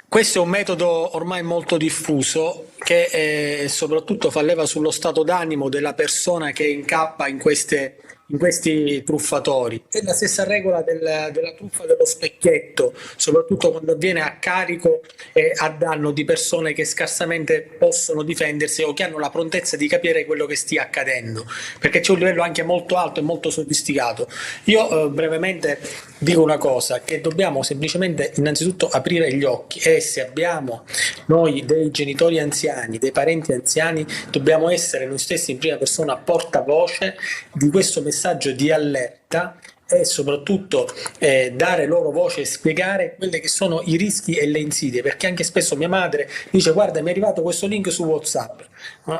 [SPEAKER 11] Questo è un metodo ormai molto diffuso che soprattutto fa leva sullo stato d'animo della persona che incappa in questi truffatori. È la stessa regola della truffa dello specchietto, soprattutto quando avviene a carico e a danno di persone che scarsamente possono difendersi o che hanno la prontezza di capire quello che stia accadendo, perché c'è un livello anche molto alto e molto sofisticato. Io brevemente dico una cosa, che dobbiamo semplicemente innanzitutto aprire gli occhi, e se abbiamo noi dei genitori anziani, dei parenti anziani, dobbiamo essere noi stessi in prima persona portavoce di questo messaggio di allerta e soprattutto dare loro voce e spiegare quelli che sono i rischi e le insidie, perché anche spesso mia madre dice: guarda, mi è arrivato questo link su WhatsApp.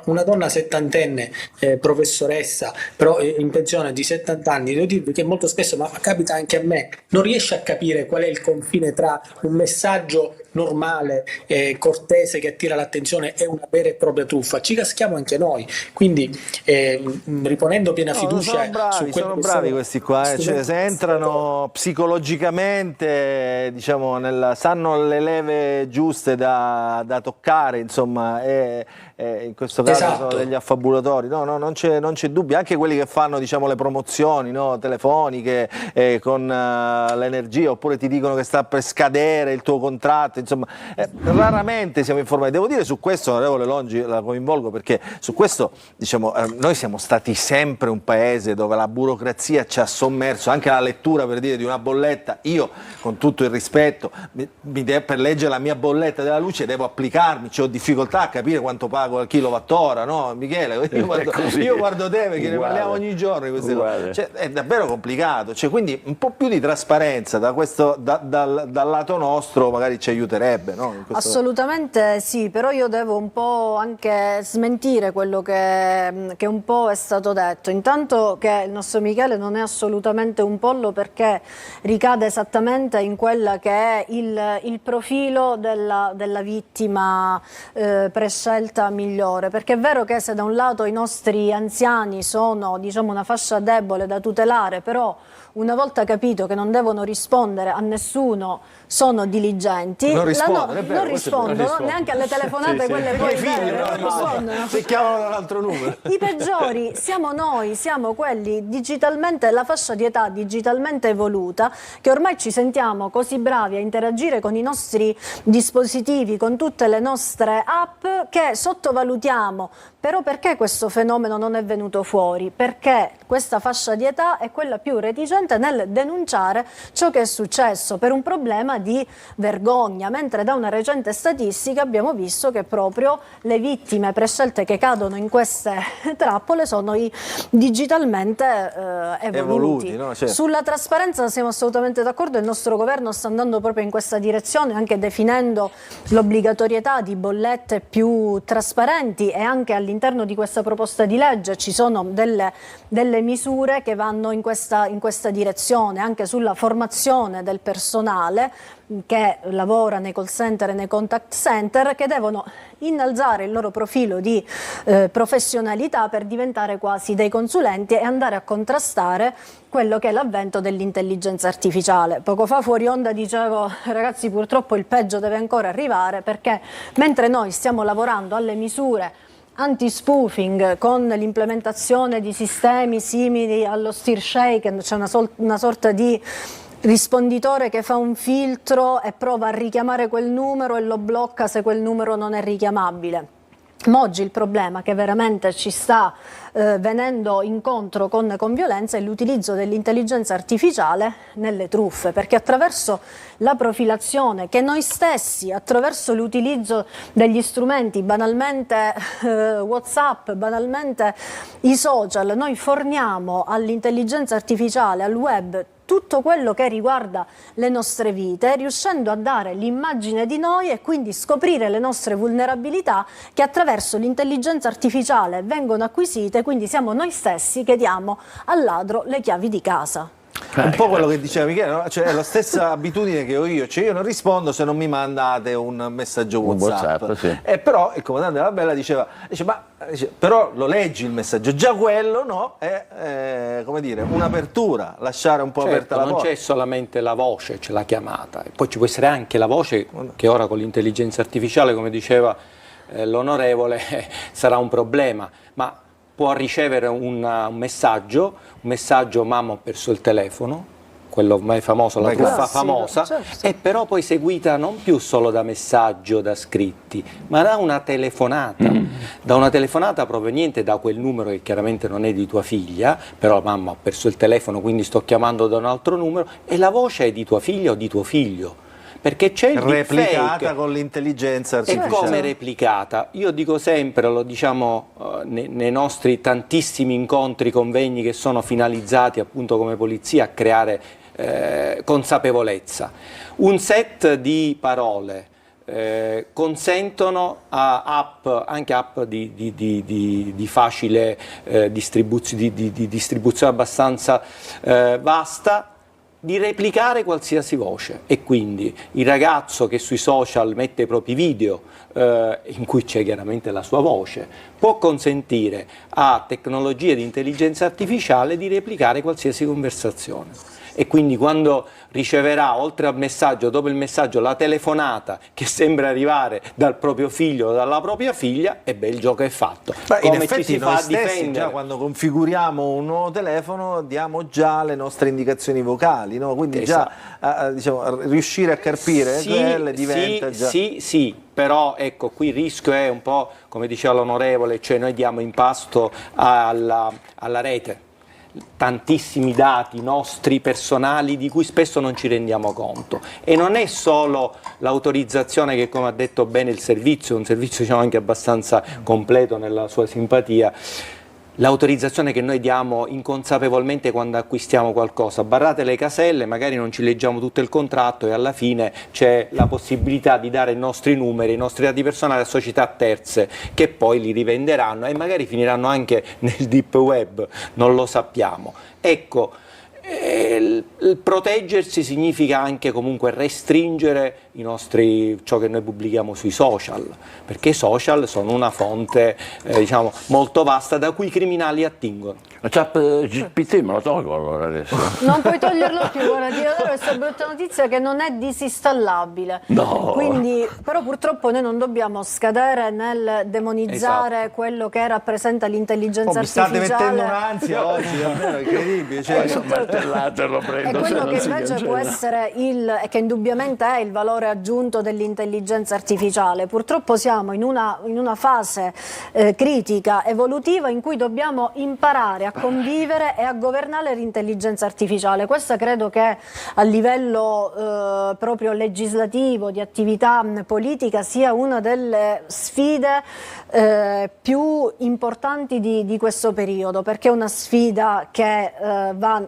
[SPEAKER 11] Una donna settantenne, professoressa, però in pensione, di 70 anni, devo dirvi che molto spesso, ma capita anche a me, non riesce a capire qual è il confine tra un messaggio normale, cortese, che attira l'attenzione, e una vera e propria truffa. Ci caschiamo anche noi, quindi riponendo piena fiducia
[SPEAKER 1] sono bravi questi qua, cioè, se entrano psicologicamente, diciamo, sanno le leve giuste da toccare, insomma, in questo caso sono degli affabulatori, no, non c'è dubbio. Anche quelli che fanno, diciamo, le promozioni, no, telefoniche con l'energia, oppure ti dicono che sta per scadere il tuo contratto, insomma, raramente siamo informati. Devo dire, su questo, onorevole Longi, la coinvolgo, perché su questo, diciamo, noi siamo stati sempre un paese dove la burocrazia ci ha sommerso. Anche la lettura, per dire, di una bolletta, io, con tutto il rispetto, per leggere la mia bolletta della luce devo applicarmi, ho difficoltà a capire quanto pago al kilowattora, no Michele? Io guardo te, perché ne parliamo ogni giorno di queste cose. Cioè, è davvero complicato, cioè, quindi un po' più di trasparenza dal lato nostro magari ci aiuterebbe, no?
[SPEAKER 4] Assolutamente sì, però io devo un po' anche smentire quello che un po' è stato detto. Intanto che il nostro Michele non è assolutamente un pollo, perché ricade esattamente in quella che è il profilo della vittima prescelta migliore, perché è vero che se da un lato i nostri anziani sono, diciamo, una fascia debole da tutelare, però una volta capito che non devono rispondere a nessuno, sono diligenti, non rispondono neanche alle telefonate, quelle poi vere, non rispondono.
[SPEAKER 1] Se chiamano da un altro numero.
[SPEAKER 4] I peggiori siamo noi, siamo quelli digitalmente, la fascia di età società digitalmente evoluta che ormai ci sentiamo così bravi a interagire con i nostri dispositivi, con tutte le nostre app, che sottovalutiamo. Però perché questo fenomeno non è venuto fuori? Perché questa fascia di età è quella più reticente nel denunciare ciò che è successo per un problema di vergogna, mentre da una recente statistica abbiamo visto che proprio le vittime prescelte che cadono in queste trappole sono i digitalmente evoluti.
[SPEAKER 1] No? Certo.
[SPEAKER 4] Sulla trasparenza siamo assolutamente d'accordo, il nostro governo sta andando proprio in questa direzione, anche definendo l'obbligatorietà di bollette più trasparenti, e anche all'interno di questa proposta di legge ci sono delle misure che vanno in questa direzione, anche sulla formazione del personale che lavora nei call center e nei contact center, che devono innalzare il loro profilo di professionalità per diventare quasi dei consulenti e andare a contrastare quello che è l'avvento dell'intelligenza artificiale. Poco fa fuori onda dicevo, ragazzi, purtroppo il peggio deve ancora arrivare, perché mentre noi stiamo lavorando alle misure anti-spoofing con l'implementazione di sistemi simili allo Stir Shaken, c'è una sorta di risponditore che fa un filtro e prova a richiamare quel numero e lo blocca se quel numero non è richiamabile. Ma oggi il problema che veramente ci sta venendo incontro con violenza è l'utilizzo dell'intelligenza artificiale nelle truffe, perché attraverso la profilazione che noi stessi, attraverso l'utilizzo degli strumenti, banalmente WhatsApp, banalmente i social, noi forniamo all'intelligenza artificiale, al web, tutto quello che riguarda le nostre vite, riuscendo a dare l'immagine di noi e quindi scoprire le nostre vulnerabilità che attraverso l'intelligenza artificiale vengono acquisite, quindi siamo noi stessi che diamo al ladro le chiavi di casa.
[SPEAKER 1] Un po' quello che diceva Michele, no? Cioè è la stessa abitudine che ho io, cioè io non rispondo se non mi mandate un messaggio WhatsApp.
[SPEAKER 3] Sì.
[SPEAKER 1] Però il comandante della Bella dice, però lo leggi il messaggio, già quello no, è come dire, un'apertura, lasciare un po' aperta la porta.
[SPEAKER 10] Non c'è solamente la voce, c'è la chiamata, e poi ci può essere anche la voce che ora con l'intelligenza artificiale, come diceva l'onorevole, sarà un problema, ma può ricevere un messaggio, mamma ho perso il telefono, quello ormai famoso, la truffa famosa,
[SPEAKER 4] certo.
[SPEAKER 10] E però poi seguita non più solo da messaggio, da scritti, ma da una telefonata proveniente da quel numero che chiaramente non è di tua figlia, però mamma ho perso il telefono quindi sto chiamando da un altro numero, e la voce è di tua figlia o di tuo figlio. Perché c'è il
[SPEAKER 1] replicata con l'intelligenza artificiale.
[SPEAKER 10] E come replicata? Io dico sempre, lo diciamo nei nostri tantissimi incontri, convegni che sono finalizzati appunto come polizia a creare consapevolezza. Un set di parole consentono a anche app di facile distribuzione abbastanza vasta, di replicare qualsiasi voce, e quindi il ragazzo che sui social mette i propri video in cui c'è chiaramente la sua voce può consentire a tecnologie di intelligenza artificiale di replicare qualsiasi conversazione. E quindi quando riceverà, oltre al messaggio, dopo il messaggio, la telefonata che sembra arrivare dal proprio figlio o dalla propria figlia, il gioco è fatto.
[SPEAKER 1] In effetti noi stessi, già quando configuriamo un nuovo telefono, diamo già le nostre indicazioni vocali, no? Quindi già diciamo, riuscire a carpire quelle diventa già...
[SPEAKER 10] Sì, però ecco, qui il rischio è un po', come diceva l'onorevole, cioè noi diamo in pasto alla rete tantissimi dati nostri personali di cui spesso non ci rendiamo conto, e non è solo l'autorizzazione che, come ha detto bene il servizio, un servizio diciamo anche abbastanza completo nella sua simpatia, l'autorizzazione che noi diamo inconsapevolmente quando acquistiamo qualcosa, barrate le caselle, magari non ci leggiamo tutto il contratto e alla fine c'è la possibilità di dare i nostri numeri, i nostri dati personali a società terze che poi li rivenderanno e magari finiranno anche nel deep web, non lo sappiamo. Ecco, il proteggersi significa anche comunque restringere ciò che noi pubblichiamo sui social, perché i social sono una fonte diciamo molto vasta da cui i criminali attingono.
[SPEAKER 3] Chat GPT me lo tolgo allora adesso.
[SPEAKER 4] Non puoi toglierlo più, guarda, ti darò questa brutta notizia che non è disinstallabile.
[SPEAKER 3] No.
[SPEAKER 4] Quindi, però purtroppo noi non dobbiamo scadere nel demonizzare quello che rappresenta l'intelligenza
[SPEAKER 1] Mi state
[SPEAKER 4] artificiale.
[SPEAKER 1] mettendo un'ansia oggi, davvero incredibile. Cioè,
[SPEAKER 3] Lo
[SPEAKER 4] E
[SPEAKER 3] prendo, se
[SPEAKER 4] quello
[SPEAKER 3] non
[SPEAKER 4] che
[SPEAKER 3] si
[SPEAKER 4] invece
[SPEAKER 3] cancella.
[SPEAKER 4] può essere e che indubbiamente è il valore aggiunto dell'intelligenza artificiale. Purtroppo siamo in una fase critica, evolutiva, in cui dobbiamo imparare a convivere e a governare l'intelligenza artificiale. Questa credo che a livello proprio legislativo, di attività politica, sia una delle sfide più importanti di questo periodo, perché è una sfida che va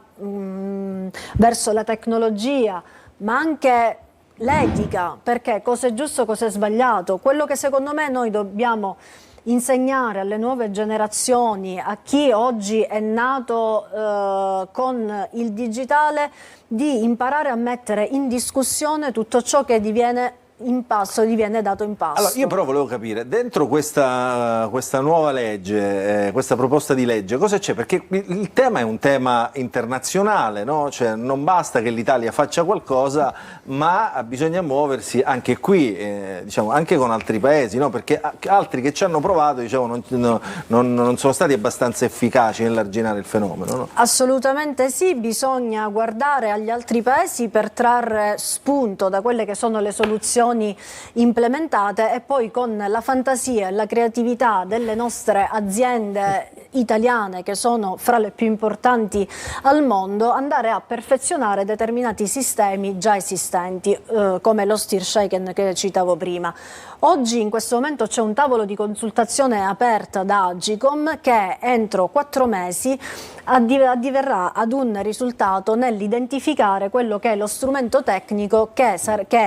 [SPEAKER 4] verso la tecnologia, ma anche l'etica, perché cosa è giusto, cosa è sbagliato. Quello che secondo me noi dobbiamo insegnare alle nuove generazioni, a chi oggi è nato con il digitale, di imparare a mettere in discussione tutto ciò che diviene dato in pasto.
[SPEAKER 1] allora, io però volevo capire, dentro questa nuova legge, questa proposta di legge, cosa c'è? Perché il tema è un tema internazionale, no? Cioè, non basta che l'Italia faccia qualcosa, ma bisogna muoversi anche qui, diciamo, anche con altri paesi, no? Perché altri che ci hanno provato, diciamo, non sono stati abbastanza efficaci nell'arginare il fenomeno, no?
[SPEAKER 4] Assolutamente sì, bisogna guardare agli altri paesi per trarre spunto da quelle che sono le soluzioni implementate e poi con la fantasia e la creatività delle nostre aziende italiane, che sono fra le più importanti al mondo, andare a perfezionare determinati sistemi già esistenti, come lo Steer Shaken che citavo prima. Oggi in questo momento c'è un tavolo di consultazione aperta da Agicom che entro 4 mesi addiverrà ad un risultato nell'identificare quello che è lo strumento tecnico che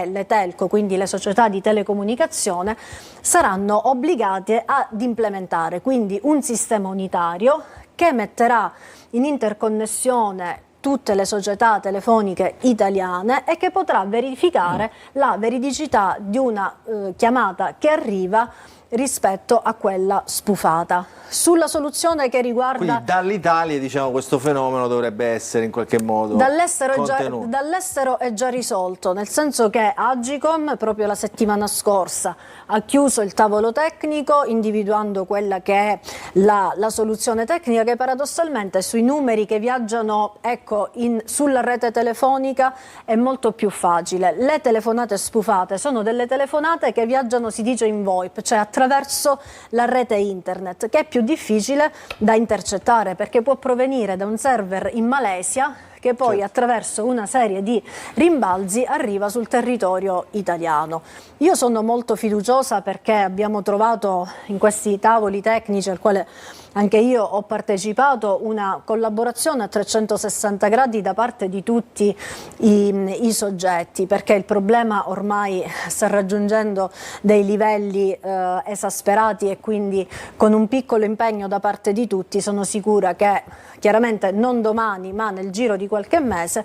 [SPEAKER 4] le telco, quindi le società di telecomunicazione, saranno obbligate ad implementare, quindi un sistema unitario che metterà in interconnessione tutte le società telefoniche italiane e che potrà verificare la veridicità di una chiamata che arriva rispetto a quella spufata. Sulla soluzione che riguarda...
[SPEAKER 1] Quindi dall'Italia, diciamo, questo fenomeno dovrebbe essere in qualche modo contenuto.
[SPEAKER 4] Dall'estero è già risolto, nel senso che Agicom proprio la settimana scorsa ha chiuso il tavolo tecnico individuando quella che è la soluzione tecnica, che paradossalmente sui numeri che viaggiano, ecco, sulla rete telefonica è molto più facile. Le telefonate spufate sono delle telefonate che viaggiano, si dice, in VoIP, cioè attraverso la rete internet, che è più difficile da intercettare perché può provenire da un server in Malesia che poi attraverso una serie di rimbalzi arriva sul territorio italiano. Io sono molto fiduciosa perché abbiamo trovato in questi tavoli tecnici, al quale anche io ho partecipato, una collaborazione a 360 gradi da parte di tutti i soggetti, perché il problema ormai sta raggiungendo dei livelli esasperati, e quindi con un piccolo impegno da parte di tutti sono sicura che chiaramente non domani ma nel giro di qualche mese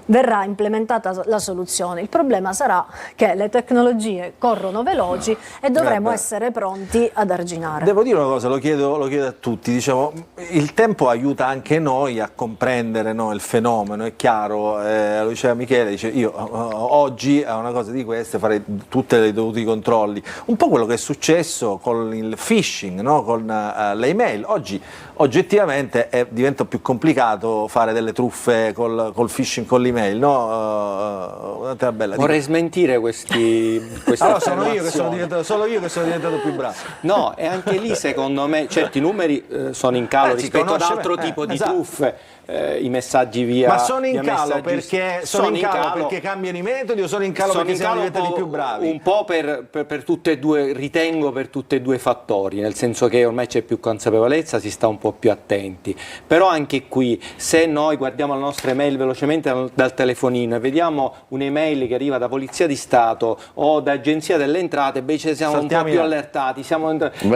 [SPEAKER 4] verrà implementata la soluzione. Il problema sarà che le tecnologie corrono veloci e dovremo essere pronti ad arginare.
[SPEAKER 1] Devo dire una cosa, lo chiedo a tutti, diciamo, il tempo aiuta anche noi a comprendere, no, il fenomeno, è chiaro, lo diceva Michele, dice io oggi a una cosa di queste farei tutti i dovuti controlli, un po' quello che è successo con il phishing, no, con le email. Oggi oggettivamente diventa più complicato fare delle truffe col phishing, con l'email, no?
[SPEAKER 10] Vorrei smentire queste
[SPEAKER 1] allora solo io che sono diventato più bravo.
[SPEAKER 10] No, e anche lì secondo me certi numeri sono in calo rispetto ad altro tipo di truffe. I messaggi via...
[SPEAKER 1] Ma sono in calo perché cambiano i metodi, o sono in calo perché siamo diventati più bravi?
[SPEAKER 10] Un po' per tutte e due, ritengo per tutti e due i fattori, nel senso che ormai c'è più consapevolezza, si sta un po' più attenti. Però anche qui, se noi guardiamo la nostra nostre mail velocemente dal telefonino e vediamo un'email che arriva da Polizia di Stato o da Agenzia delle Entrate, beh, ci siamo un po' più allertati. E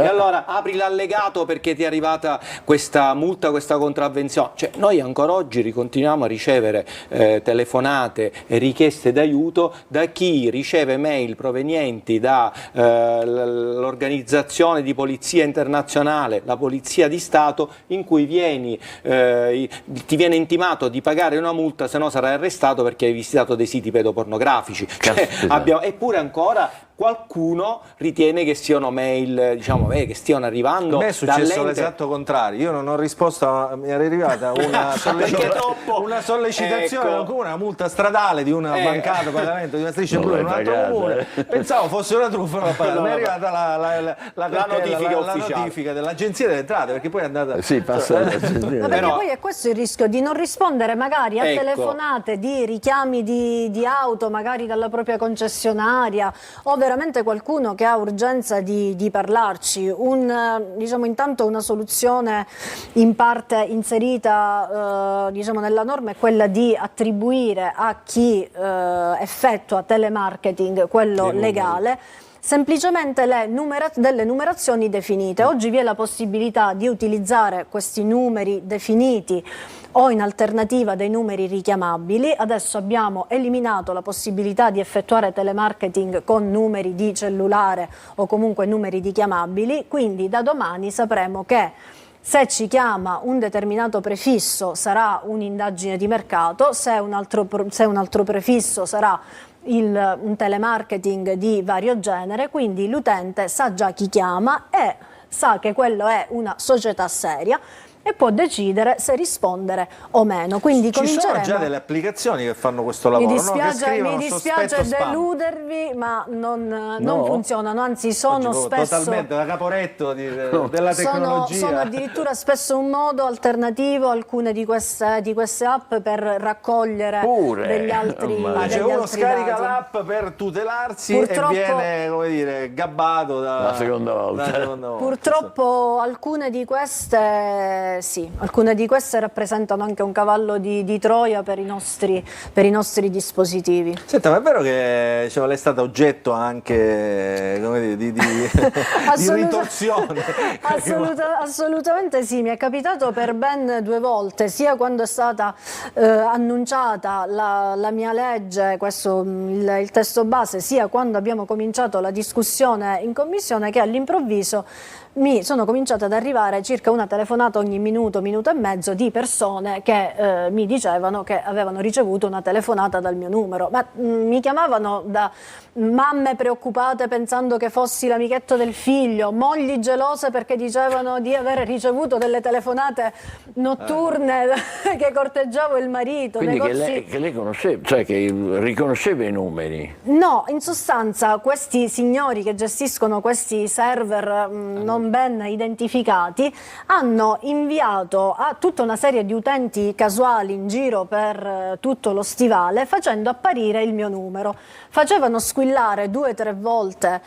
[SPEAKER 10] allora apri l'allegato perché ti è arrivata questa multa, questa contravvenzione. Cioè, noi ancora oggi continuiamo a ricevere telefonate e richieste d'aiuto da chi riceve mail provenienti dall'organizzazione di polizia internazionale, la Polizia di Stato, in cui ti viene intimato di pagare una multa, se no sarai arrestato perché hai visitato dei siti pedopornografici. Eppure ancora qualcuno ritiene che siano mail, diciamo, che stiano arrivando.
[SPEAKER 1] A me è successo l'esatto contrario, io non ho risposto, mi era arrivata una sollecitazione, ecco, una multa stradale di un mancato pagamento di una striscia blu in un altro comune, pensavo fosse una truffa, mi è arrivata la notifica dell'Agenzia delle Entrate, perché poi è andata...
[SPEAKER 3] Sì, passa
[SPEAKER 4] perché poi è questo il rischio di non rispondere magari a telefonate di richiami di auto, magari dalla propria concessionaria, o veramente qualcuno che ha urgenza di parlarci. Diciamo, intanto una soluzione in parte inserita diciamo, nella norma è quella di attribuire a chi effettua telemarketing, quello legale, semplicemente delle numerazioni definite. Oggi vi è la possibilità di utilizzare questi numeri definiti o in alternativa dei numeri richiamabili. Adesso abbiamo eliminato la possibilità di effettuare telemarketing con numeri di cellulare o comunque numeri richiamabili, quindi da domani sapremo che se ci chiama un determinato prefisso sarà un'indagine di mercato, se un altro prefisso sarà un telemarketing di vario genere, quindi l'utente sa già chi chiama e sa che quello è una società seria e può decidere se rispondere o meno. Quindi
[SPEAKER 1] ci sono già delle applicazioni che fanno questo lavoro,
[SPEAKER 4] mi dispiace deludervi, ma non funzionano, anzi sono spesso
[SPEAKER 1] totalmente da caporetto della tecnologia.
[SPEAKER 4] Sono addirittura spesso un modo alternativo alcune di queste app per raccogliere degli altri dati.
[SPEAKER 1] Uno scarica l'app per tutelarsi e viene, come dire, gabbato la seconda volta.
[SPEAKER 4] Purtroppo alcune di queste rappresentano anche un cavallo di Troia per i nostri dispositivi.
[SPEAKER 1] Senta, ma è vero che lei è stata oggetto anche, come dire, di ritorsione?
[SPEAKER 4] Assolutamente sì, mi è capitato per ben 2 volte, sia quando è stata annunciata la mia legge, questo il testo base, sia quando abbiamo cominciato la discussione in commissione, che all'improvviso mi sono cominciata ad arrivare circa una telefonata ogni minuto e mezzo di persone che mi dicevano che avevano ricevuto una telefonata dal mio numero, ma mi chiamavano da mamme preoccupate pensando che fossi l'amichetto del figlio, mogli gelose perché dicevano di aver ricevuto delle telefonate notturne che corteggiavo il marito.
[SPEAKER 3] Quindi che lei conosceva, cioè che riconosceva i numeri?
[SPEAKER 4] No, in sostanza questi signori che gestiscono questi server non ben identificati hanno inviato a tutta una serie di utenti casuali in giro per tutto lo stivale facendo apparire il mio numero. Facevano squillare 2 o 3 volte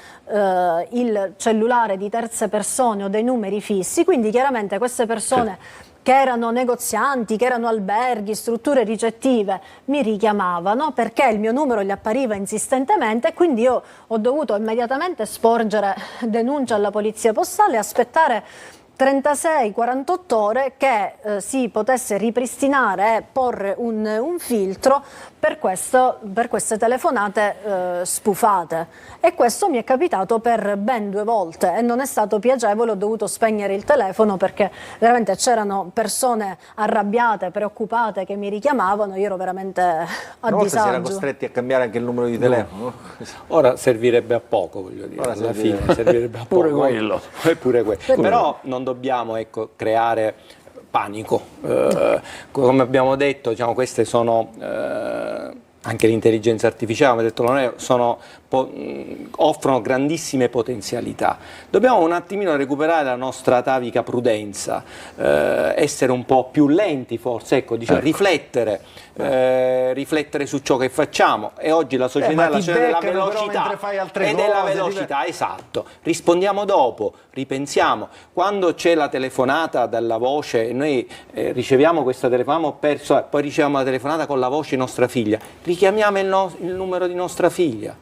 [SPEAKER 4] il cellulare di terze persone o dei numeri fissi, quindi chiaramente queste persone che erano negozianti, che erano alberghi, strutture ricettive, mi richiamavano perché il mio numero gli appariva insistentemente e quindi io ho dovuto immediatamente sporgere denuncia alla polizia postale e aspettare 36-48 ore che si potesse ripristinare e porre un filtro per queste telefonate spufate, e questo mi è capitato per ben 2 volte e non è stato piacevole. Ho dovuto spegnere il telefono perché veramente c'erano persone arrabbiate, preoccupate che mi richiamavano, io ero veramente a disagio.
[SPEAKER 1] Si era costretti a cambiare anche il numero di telefono.
[SPEAKER 10] Ora servirebbe a poco, voglio dire, alla fine servirebbe a poco.
[SPEAKER 3] Pure quello.
[SPEAKER 10] Pure quello. Però non dobbiamo creare panico. Come abbiamo detto, diciamo, queste sono anche l'intelligenza artificiale, come ha detto Leonello, sono offrono grandissime potenzialità. Dobbiamo un attimino recuperare la nostra atavica prudenza, essere un po' più lenti forse, ecco. Riflettere su ciò che facciamo, e oggi la società è la società della velocità e della velocità, esatto. Rispondiamo dopo, ripensiamo. Quando c'è la telefonata dalla voce, noi riceviamo questa telefonata, poi riceviamo la telefonata con la voce di nostra figlia, richiamiamo il numero di nostra figlia.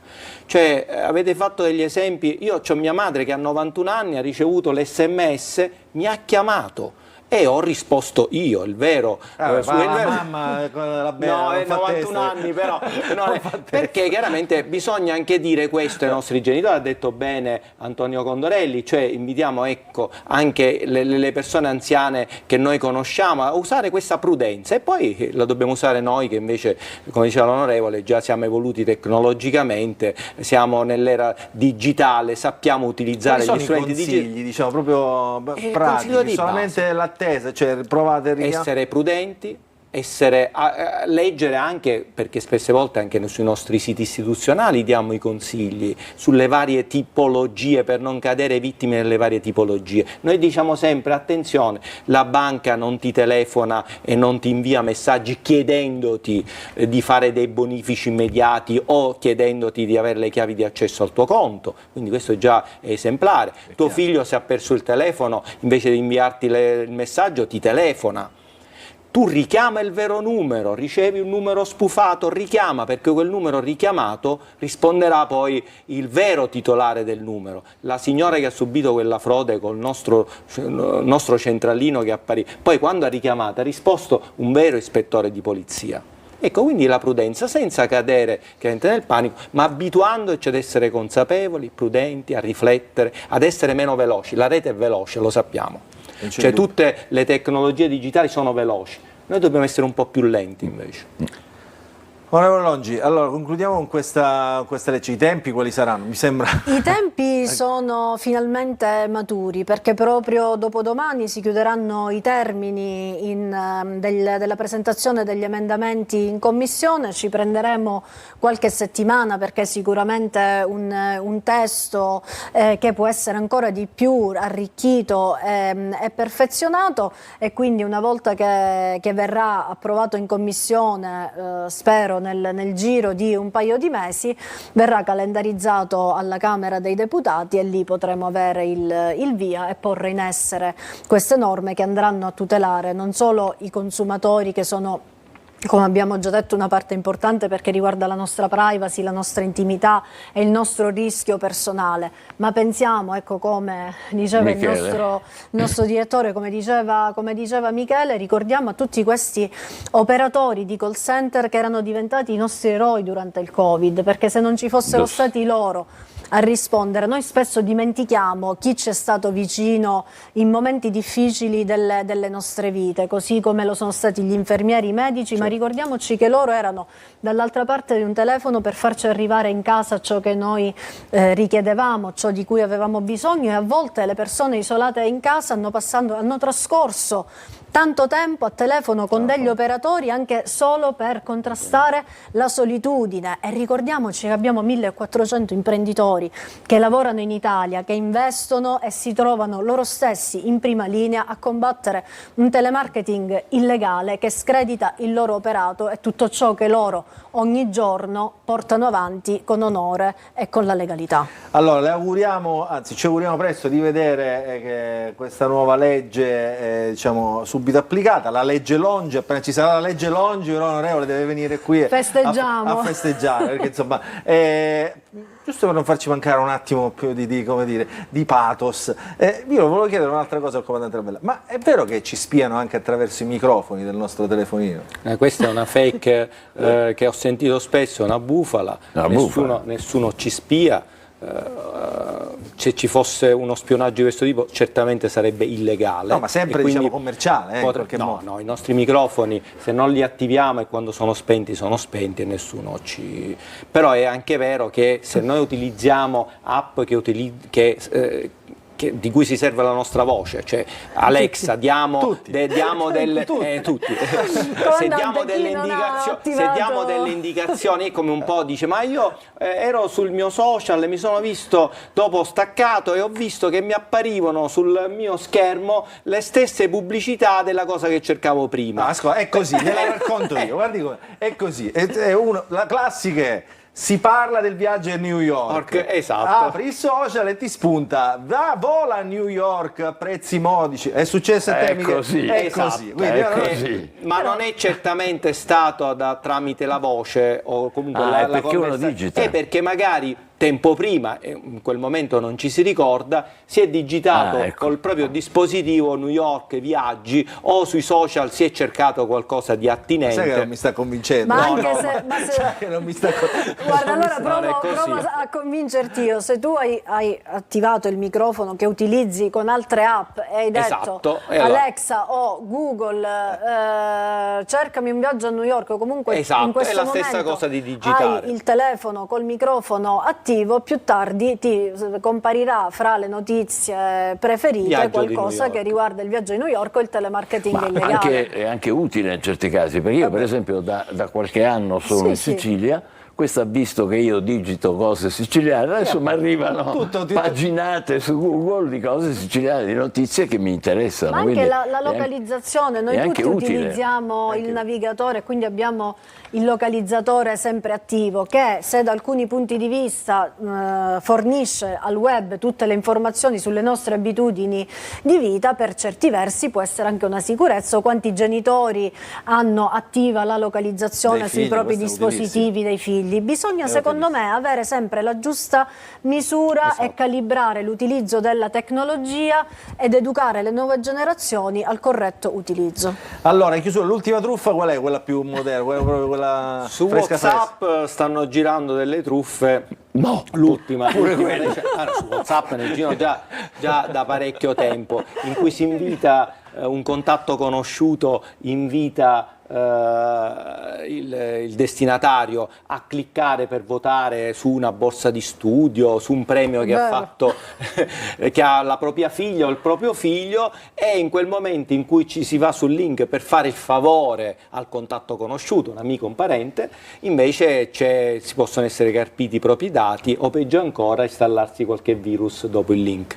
[SPEAKER 10] Cioè, avete fatto degli esempi. Io ho mia madre che ha 91 anni, ha ricevuto l'SMS, mi ha chiamato e ho risposto io, il vero.
[SPEAKER 1] Mamma,
[SPEAKER 10] no, è 91 anni però, perché chiaramente bisogna anche dire questo ai nostri genitori. Ha detto bene Antonio Condorelli, cioè invitiamo, ecco, anche le persone anziane che noi conosciamo a usare questa prudenza, e poi la dobbiamo usare noi che invece, come diceva l'onorevole, già siamo evoluti tecnologicamente, siamo nell'era digitale, sappiamo utilizzare gli strumenti digitali.
[SPEAKER 1] Diciamo proprio pratici, solamente l'attesa, cioè provate a
[SPEAKER 10] essere prudenti, leggere anche, perché spesse volte anche sui nostri siti istituzionali diamo i consigli sulle varie tipologie, per non cadere vittime delle varie tipologie. Noi diciamo sempre attenzione, la banca non ti telefona e non ti invia messaggi chiedendoti di fare dei bonifici immediati o chiedendoti di avere le chiavi di accesso al tuo conto, quindi questo già è esemplare. Tuo figlio, se ha perso il telefono, invece di inviarti il messaggio ti telefona. Tu richiama il vero numero, ricevi un numero spufato, richiama, perché quel numero richiamato risponderà poi il vero titolare del numero. La signora che ha subito quella frode col nostro centralino che apparì, poi quando ha richiamato ha risposto un vero ispettore di polizia. Ecco, quindi la prudenza, senza cadere nel panico, ma abituandoci ad essere consapevoli, prudenti, a riflettere, ad essere meno veloci. La rete è veloce, lo sappiamo. Cioè tutte le tecnologie digitali sono veloci, noi dobbiamo essere un po' più lenti invece.
[SPEAKER 1] Onorevole Longi, allora concludiamo con questa legge. I tempi quali saranno? Mi sembra.
[SPEAKER 4] I tempi sono finalmente maturi, perché proprio dopodomani si chiuderanno i termini della presentazione degli emendamenti in commissione. Ci prenderemo qualche settimana, perché sicuramente un testo che può essere ancora di più arricchito e perfezionato, e quindi una volta che verrà approvato in commissione, spero nel giro di un paio di mesi, verrà calendarizzato alla Camera dei Deputati, e lì potremo avere il via e porre in essere queste norme che andranno a tutelare non solo i consumatori, che sono, come abbiamo già detto, una parte importante perché riguarda la nostra privacy, la nostra intimità e il nostro rischio personale, ma pensiamo, ecco, come diceva il nostro direttore, come diceva Michele, ricordiamo a tutti questi operatori di call center che erano diventati i nostri eroi durante il Covid, perché se non ci fossero stati loro a rispondere, noi spesso dimentichiamo chi ci è stato vicino in momenti difficili delle nostre vite, così come lo sono stati gli infermieri, i medici, ma ricordiamoci che loro erano dall'altra parte di un telefono per farci arrivare in casa ciò che noi richiedevamo, ciò di cui avevamo bisogno, e a volte le persone isolate in casa hanno trascorso tanto tempo a telefono con degli operatori anche solo per contrastare la solitudine. E ricordiamoci che abbiamo 1400 imprenditori che lavorano in Italia, che investono e si trovano loro stessi in prima linea a combattere un telemarketing illegale che scredita il loro operato e tutto ciò che loro ogni giorno portano avanti con onore e con la legalità.
[SPEAKER 1] Allora, le auguriamo, anzi ci auguriamo presto di vedere che questa nuova legge diciamo subito applicata, la legge Longi. Appena ci sarà la legge Longi, l'onorevole deve venire qui a festeggiare, perché insomma giusto per non farci mancare un attimo più di pathos, io volevo chiedere un'altra cosa al comandante Rabella, ma è vero che ci spiano anche attraverso i microfoni del nostro telefonino?
[SPEAKER 10] Questa è una fake che ho sentito spesso, una bufala, nessuno ci spia. Se ci fosse uno spionaggio di questo tipo certamente sarebbe illegale.
[SPEAKER 1] No, ma sempre diciamo commerciale,
[SPEAKER 10] no, i nostri microfoni, se non li attiviamo e quando sono spenti e nessuno ci... Però è anche vero che se noi utilizziamo app che di cui si serve la nostra voce, cioè Alexa, diamo delle indicazioni, come un po' dice, ma io ero sul mio social, mi sono visto, dopo ho staccato e ho visto che mi apparivano sul mio schermo le stesse pubblicità della cosa che cercavo prima.
[SPEAKER 1] No, ascolta, è così, te la racconto io, guardi come, è così, la classica è: si parla del viaggio a New York,
[SPEAKER 10] esatto.
[SPEAKER 1] Apri il social e ti spunta, vola a New York a prezzi modici. È successo a te, Michele? È così. Quindi,
[SPEAKER 3] così.
[SPEAKER 10] Ma non è certamente stato tramite la voce o comunque la
[SPEAKER 3] perché uno digita.
[SPEAKER 10] È perché magari tempo prima, e in quel momento non ci si ricorda, si è digitato col proprio dispositivo New York viaggi, o sui social si è cercato qualcosa di attinente.
[SPEAKER 1] Sai che non mi sta convincendo?
[SPEAKER 4] Ma anche se
[SPEAKER 1] non mi sta
[SPEAKER 4] guarda, allora provo a convincerti io. Se tu hai attivato il microfono che utilizzi con altre app e hai detto Alexa o Google cercami un viaggio a New York, o comunque in questo
[SPEAKER 10] è la
[SPEAKER 4] momento
[SPEAKER 10] stessa cosa di digitare.
[SPEAKER 4] hai il telefono col microfono attivo, più tardi ti comparirà fra le notizie preferite
[SPEAKER 10] Viaggio
[SPEAKER 4] qualcosa che riguarda il viaggio di New York o il telemarketing illegale.
[SPEAKER 3] È anche utile in certi casi, perché io per esempio da qualche anno sono in Sicilia. Questo ha visto che io digito cose siciliane, adesso mi arrivano paginate su Google di cose siciliane, di notizie che mi interessano.
[SPEAKER 4] Ma anche la localizzazione, noi tutti utilizziamo il navigatore, quindi abbiamo il localizzatore sempre attivo, che se da alcuni punti di vista fornisce al web tutte le informazioni sulle nostre abitudini di vita, per certi versi può essere anche una sicurezza. O quanti genitori hanno attiva la localizzazione sui propri dispositivi dei figli. Bisogna secondo me avere sempre la giusta misura e calibrare l'utilizzo della tecnologia ed educare le nuove generazioni al corretto utilizzo.
[SPEAKER 1] Allora, in chiusura, l'ultima truffa qual è? Quella più moderna? Quella
[SPEAKER 10] su WhatsApp stanno girando delle truffe.
[SPEAKER 3] No,
[SPEAKER 10] l'ultima su WhatsApp ne girano già da parecchio tempo, in cui si invita un contatto conosciuto, invita il destinatario a cliccare per votare su una borsa di studio, su un premio che ha fatto che ha la propria figlia o il proprio figlio, e in quel momento in cui ci si va sul link per fare il favore al contatto conosciuto, un amico, un parente, invece si possono essere carpiti i propri dati, o peggio ancora installarsi qualche virus dopo il link.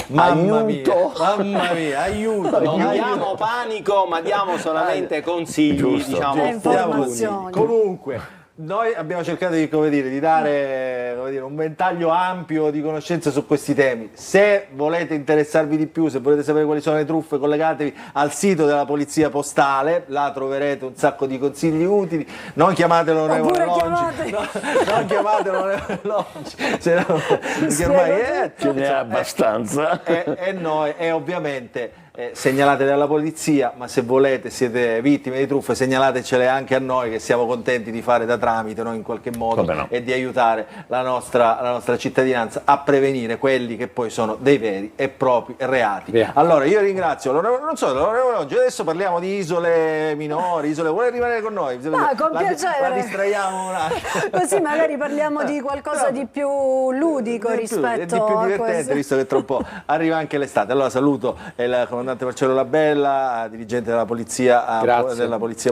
[SPEAKER 1] Mamma mia, aiuto!
[SPEAKER 10] Non diamo panico, ma diamo solamente consigli,
[SPEAKER 4] informazioni.
[SPEAKER 1] Comunque, noi abbiamo cercato di dare un ventaglio ampio di conoscenze su questi temi. Se volete interessarvi di più, se volete sapere quali sono le truffe, collegatevi al sito della Polizia Postale, là troverete un sacco di consigli utili. Non chiamate l'onorevole Longi, non chiamate l'onorevole Longi, perché ormai
[SPEAKER 3] ce n'è abbastanza.
[SPEAKER 1] E ovviamente segnalatele alla polizia, ma se volete, siete vittime di truffe, segnalatecele anche a noi, che siamo contenti di fare da tramite, no, in qualche modo, e di aiutare la nostra cittadinanza a prevenire quelli che poi sono dei veri e propri reati. Allora io ringrazio l'onorevole Longi. Adesso parliamo di isole minori, vuole rimanere con noi?
[SPEAKER 4] Con piacere.
[SPEAKER 1] La distraiamo un attimo.
[SPEAKER 4] Così magari parliamo di qualcosa di più ludico rispetto
[SPEAKER 1] di più
[SPEAKER 4] a
[SPEAKER 1] divertente,
[SPEAKER 4] questo.
[SPEAKER 1] visto che tra un po' arriva anche l'estate. Allora saluto il comandante Marcello Labella, dirigente della polizia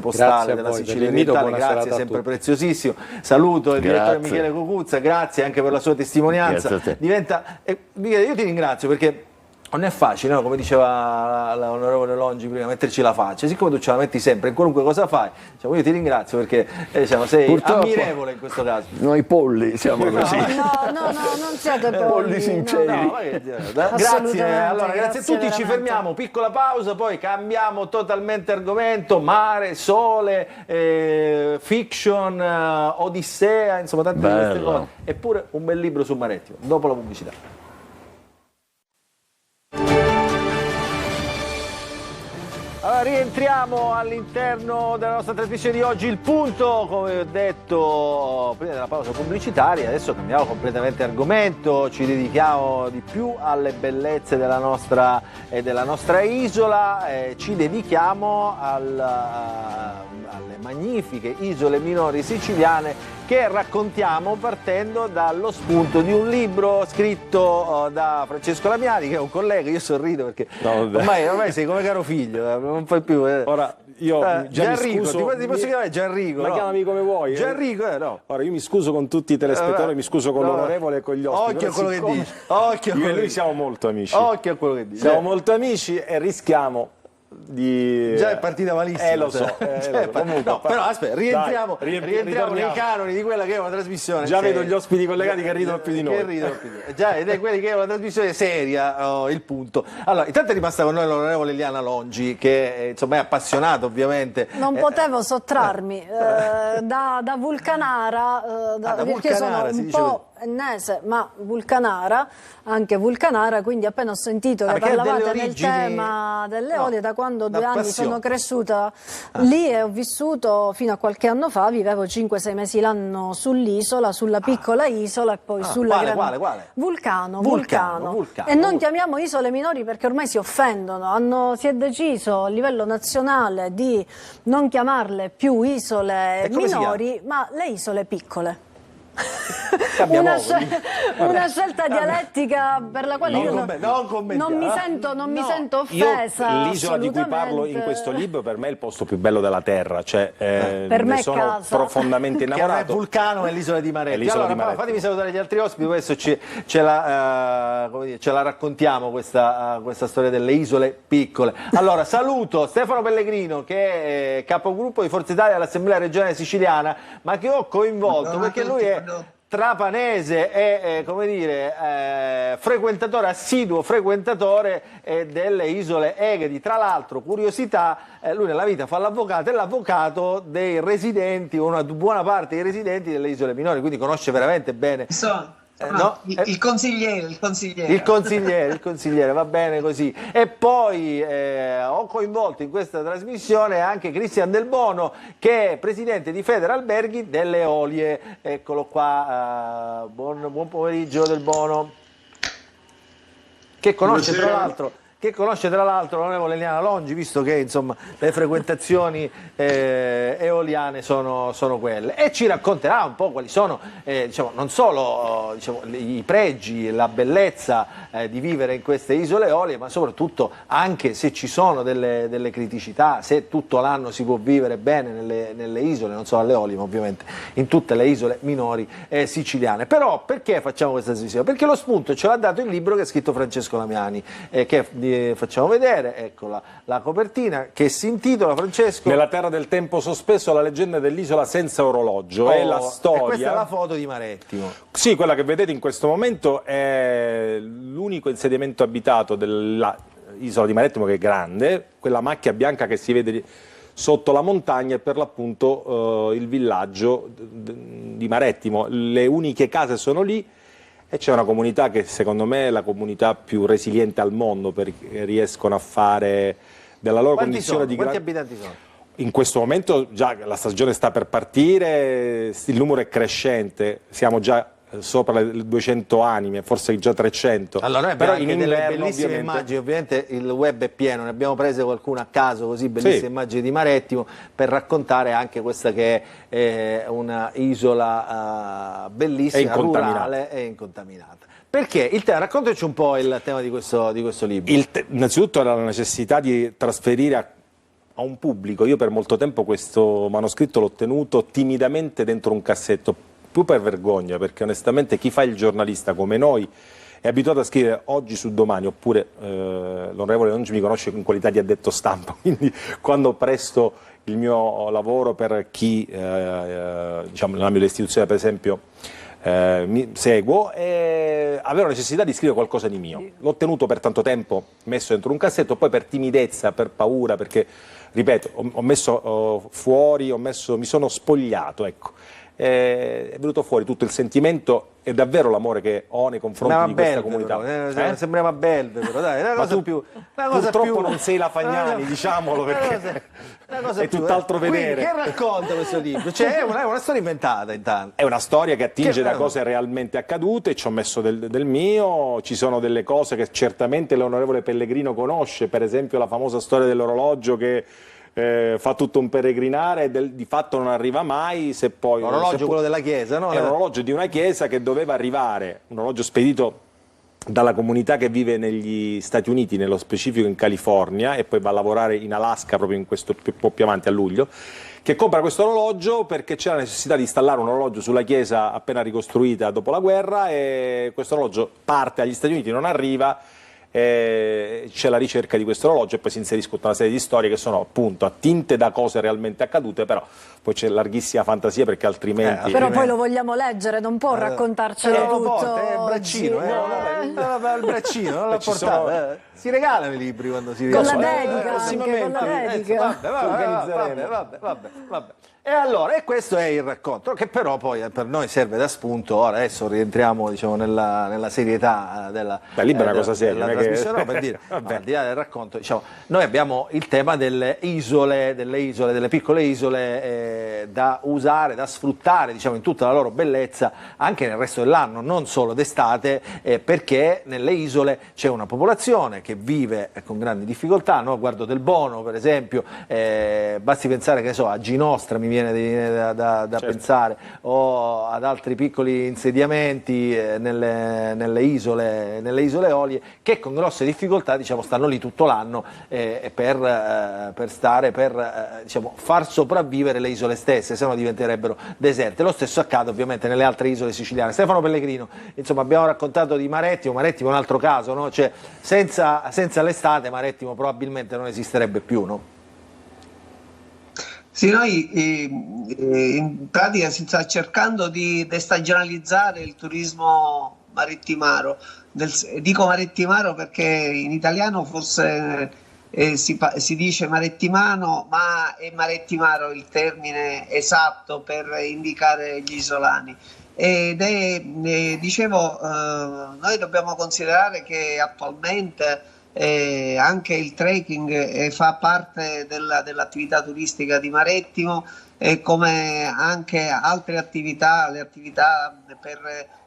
[SPEAKER 1] postale della Sicilia Orientale, grazie, sempre preziosissimo. Saluto il direttore Michele Cucuzza, grazie anche per la sua testimonianza. Michele, io ti ringrazio perché non è facile, no? Come diceva l'onorevole Longi prima, metterci la faccia, siccome tu ce la metti sempre in qualunque cosa fai, io ti ringrazio perché sei
[SPEAKER 3] purtroppo
[SPEAKER 1] ammirevole in questo caso.
[SPEAKER 3] Noi polli siamo così.
[SPEAKER 4] No, non siete
[SPEAKER 3] polli sinceri.
[SPEAKER 1] Grazie, allora grazie a tutti, veramente. Ci fermiamo, piccola pausa, poi cambiamo totalmente argomento, mare, sole, fiction, odissea, insomma tante di queste cose, eppure un bel libro su Marettimo, dopo la pubblicità. Allora, rientriamo all'interno della nostra trasmissione di oggi, Il Punto, come ho detto prima della pausa pubblicitaria. Adesso cambiamo completamente argomento, ci dedichiamo di più alle bellezze della nostra isola, ci dedichiamo alle magnifiche isole minori siciliane che raccontiamo partendo dallo spunto di un libro scritto da Francesco Lamiani, che è un collega. Io sorrido perché ormai sei come caro figlio, non fai più.
[SPEAKER 12] Ora io
[SPEAKER 1] Gianrico,
[SPEAKER 12] mi scuso,
[SPEAKER 1] ti posso chiamare Gianrico?
[SPEAKER 12] Ma
[SPEAKER 1] no?
[SPEAKER 12] chiamami come vuoi.
[SPEAKER 1] Gianrico, no.
[SPEAKER 12] Ora io mi scuso con tutti i telespettatori, mi scuso con l'onorevole e con gli ospiti.
[SPEAKER 1] Occhio a quello che dici. Occhio a
[SPEAKER 12] Io
[SPEAKER 1] quello
[SPEAKER 12] e
[SPEAKER 1] che
[SPEAKER 12] lui siamo molto amici.
[SPEAKER 1] Occhio a quello che dici.
[SPEAKER 12] Siamo molto amici e rischiamo di...
[SPEAKER 1] Già è partita malissimo.
[SPEAKER 12] Lo so. Comunque,
[SPEAKER 1] no, però aspetta, rientriamo
[SPEAKER 12] ritorniamo
[SPEAKER 1] nei canoni di quella che è una trasmissione
[SPEAKER 12] già
[SPEAKER 1] seria.
[SPEAKER 12] vedo gli ospiti collegati che ridono più di noi.
[SPEAKER 1] Già, ed è quelli che è una trasmissione seria, il punto. Allora, intanto è rimasta con noi l'onorevole Eliana Longi, che insomma è appassionata ovviamente.
[SPEAKER 4] Non potevo sottrarmi da vulcanara, perché sono un po' ennese, ma vulcanara, anche vulcanara, quindi appena ho sentito che parlavate del tema delle olie, da quando 2 anni sono cresciuta lì e ho vissuto fino a qualche anno fa, vivevo 5-6 mesi l'anno sull'isola, sulla piccola isola e poi sulla
[SPEAKER 1] quale?
[SPEAKER 4] Vulcano. E non chiamiamo isole minori perché ormai si offendono, si è deciso a livello nazionale di non chiamarle più isole minori, ma le isole piccole. Una scelta dialettica per la quale io non mi sento offesa.
[SPEAKER 12] L'isola di cui parlo in questo libro per me è il posto più bello della terra, cioè
[SPEAKER 4] per me
[SPEAKER 12] sono
[SPEAKER 4] casa.
[SPEAKER 12] profondamente innamorato.
[SPEAKER 1] Il Vulcano è l'isola di Maretti. Allora, fatemi salutare gli altri ospiti, questo ce la raccontiamo questa storia delle isole piccole. Allora, saluto Stefano Pellegrino, che è capogruppo di Forza Italia all'Assemblea regionale siciliana, ma che ho coinvolto perché lui è trapanese e assiduo frequentatore delle isole Egadi. Tra l'altro, curiosità, lui nella vita fa l'avvocato, è l'avvocato dei residenti, una buona parte dei residenti delle isole minori, quindi conosce veramente bene.
[SPEAKER 2] Il consigliere.
[SPEAKER 1] Il consigliere, va bene così. E poi ho coinvolto in questa trasmissione anche Cristian Del Bono, che è presidente di Federalberghi delle Eolie. Eccolo qua, buon pomeriggio Del Bono, che conosce tra l'altro l'onorevole Eliana Longi, visto che insomma le frequentazioni eoliane sono quelle, e ci racconterà un po' quali sono non solo i pregi, la bellezza di vivere in queste isole eolie, ma soprattutto anche se ci sono delle criticità, se tutto l'anno si può vivere bene nelle isole, non solo alle eolie ma ovviamente in tutte le isole minori siciliane. Però perché facciamo questa trasmissione? Perché lo spunto ce l'ha dato il libro che ha scritto Francesco Lamiani, facciamo vedere, ecco la copertina, che si intitola, Francesco,
[SPEAKER 12] Nella terra del tempo sospeso, la leggenda dell'isola senza orologio. È la storia.
[SPEAKER 1] E questa è la foto di Marettimo.
[SPEAKER 12] Sì, quella che vedete in questo momento è l'unico insediamento abitato dell'isola di Marettimo, che è grande, quella macchia bianca che si vede sotto la montagna è per l'appunto il villaggio di Marettimo. Le uniche case sono lì. E c'è una comunità che secondo me è la comunità più resiliente al mondo, perché riescono a fare della loro condizione di
[SPEAKER 1] Quanti abitanti sono?
[SPEAKER 12] In questo momento già la stagione sta per partire, il numero è crescente, siamo già sopra le 200 anime, forse già 300.
[SPEAKER 1] Allora noi
[SPEAKER 12] però
[SPEAKER 1] abbiamo
[SPEAKER 12] in
[SPEAKER 1] anche delle
[SPEAKER 12] inverno,
[SPEAKER 1] bellissime immagini, ovviamente il web è pieno, ne abbiamo prese qualcuna a caso, così bellissime immagini di Marettimo, per raccontare anche questa che è una isola bellissima, rurale e incontaminata. Perché raccontaci un po' il tema di questo libro.
[SPEAKER 12] Innanzitutto era la necessità di trasferire a un pubblico. Io per molto tempo questo manoscritto l'ho tenuto timidamente dentro un cassetto, più per vergogna, perché onestamente chi fa il giornalista come noi è abituato a scrivere oggi su domani, oppure l'onorevole Longi mi conosce in qualità di addetto stampa, quindi quando presto il mio lavoro per chi, nella mia istituzione per esempio, mi seguo, avevo necessità di scrivere qualcosa di mio. L'ho tenuto per tanto tempo messo dentro un cassetto, poi per timidezza, per paura, perché ripeto, ho messo fuori, mi sono spogliato, ecco. È venuto fuori tutto il sentimento e davvero l'amore che ho nei confronti di questa comunità.
[SPEAKER 1] Sembrava Belve, però dai,
[SPEAKER 12] purtroppo non sei la Fagnani, diciamolo, perché è tutt'altro vedere.
[SPEAKER 1] Che racconta questo libro? Cioè, è una storia inventata intanto.
[SPEAKER 12] È una storia che attinge da cose realmente accadute, ci ho messo del mio, ci sono delle cose che certamente l'onorevole Pellegrino conosce, per esempio la famosa storia dell'orologio che fa tutto un peregrinare, di fatto non arriva mai. Se poi
[SPEAKER 1] l'orologio, quello della chiesa, no?
[SPEAKER 12] È un orologio di una chiesa che doveva arrivare, un orologio spedito dalla comunità che vive negli Stati Uniti, nello specifico in California, e poi va a lavorare in Alaska proprio in questo po' più avanti a luglio, che compra questo orologio perché c'è la necessità di installare un orologio sulla chiesa appena ricostruita dopo la guerra, e questo orologio parte agli Stati Uniti, non arriva, c'è la ricerca di questo orologio e poi si inserisce tutta una serie di storie che sono appunto attinte da cose realmente accadute, però poi c'è larghissima fantasia perché altrimenti...
[SPEAKER 4] Però poi lo vogliamo leggere, non può raccontarcelo tutto.
[SPEAKER 1] È il braccino, il braccino, non l'ha
[SPEAKER 12] Ci
[SPEAKER 1] portato.
[SPEAKER 12] sono-
[SPEAKER 1] Si regalano i libri quando si
[SPEAKER 4] Con
[SPEAKER 1] regalano.
[SPEAKER 4] la dedica, anche con la dedica.
[SPEAKER 1] Vabbè. E allora, e questo è il racconto, che però poi per noi serve da spunto. Ora adesso rientriamo, diciamo, nella serietà della
[SPEAKER 12] libera cosa seria,
[SPEAKER 1] della
[SPEAKER 12] non è che-
[SPEAKER 1] trasmissione, no, per dire, al di là del racconto, diciamo, noi abbiamo il tema delle isole, delle piccole isole da usare, da sfruttare, diciamo, in tutta la loro bellezza anche nel resto dell'anno, non solo d'estate, perché nelle isole c'è una popolazione che vive con grandi difficoltà, no? Guardo Del Bono per esempio, basti pensare, che ne so, a Ginostra mi viene da pensare, o ad altri piccoli insediamenti nelle isole Eolie, che con grosse difficoltà, diciamo, stanno lì tutto l'anno per diciamo, far sopravvivere le isole stesse, se no diventerebbero deserte. Lo stesso accade ovviamente nelle altre isole siciliane. Stefano Pellegrino, insomma, abbiamo raccontato di Marettimo è un altro caso, no? Cioè, senza l'estate Marettimo probabilmente non esisterebbe più, no?
[SPEAKER 13] Sì, noi in pratica si sta cercando di destagionalizzare il turismo marittimaro. Dico marittimaro perché in italiano forse si dice marettimano, ma è marettimaro il termine esatto per indicare gli isolani. Ed dicevo, noi dobbiamo considerare che attualmente anche il trekking fa parte dell'attività turistica di Marettimo, come anche altre attività, le attività per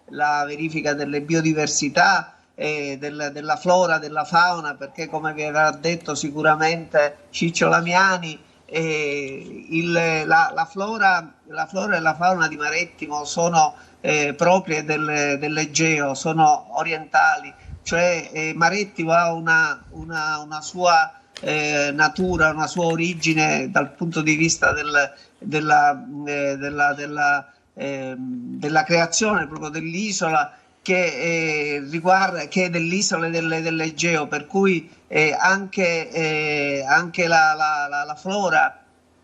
[SPEAKER 13] la verifica delle biodiversità, della flora, della fauna, perché come vi avrà detto sicuramente Ciccio Lamiani, la flora e la fauna di Marettimo sono proprie dell'Egeo, sono orientali. Cioè Marettimo ha una sua natura, una sua origine dal punto di vista della creazione proprio dell'isola, che è dell'isola dell'Egeo, per cui anche la flora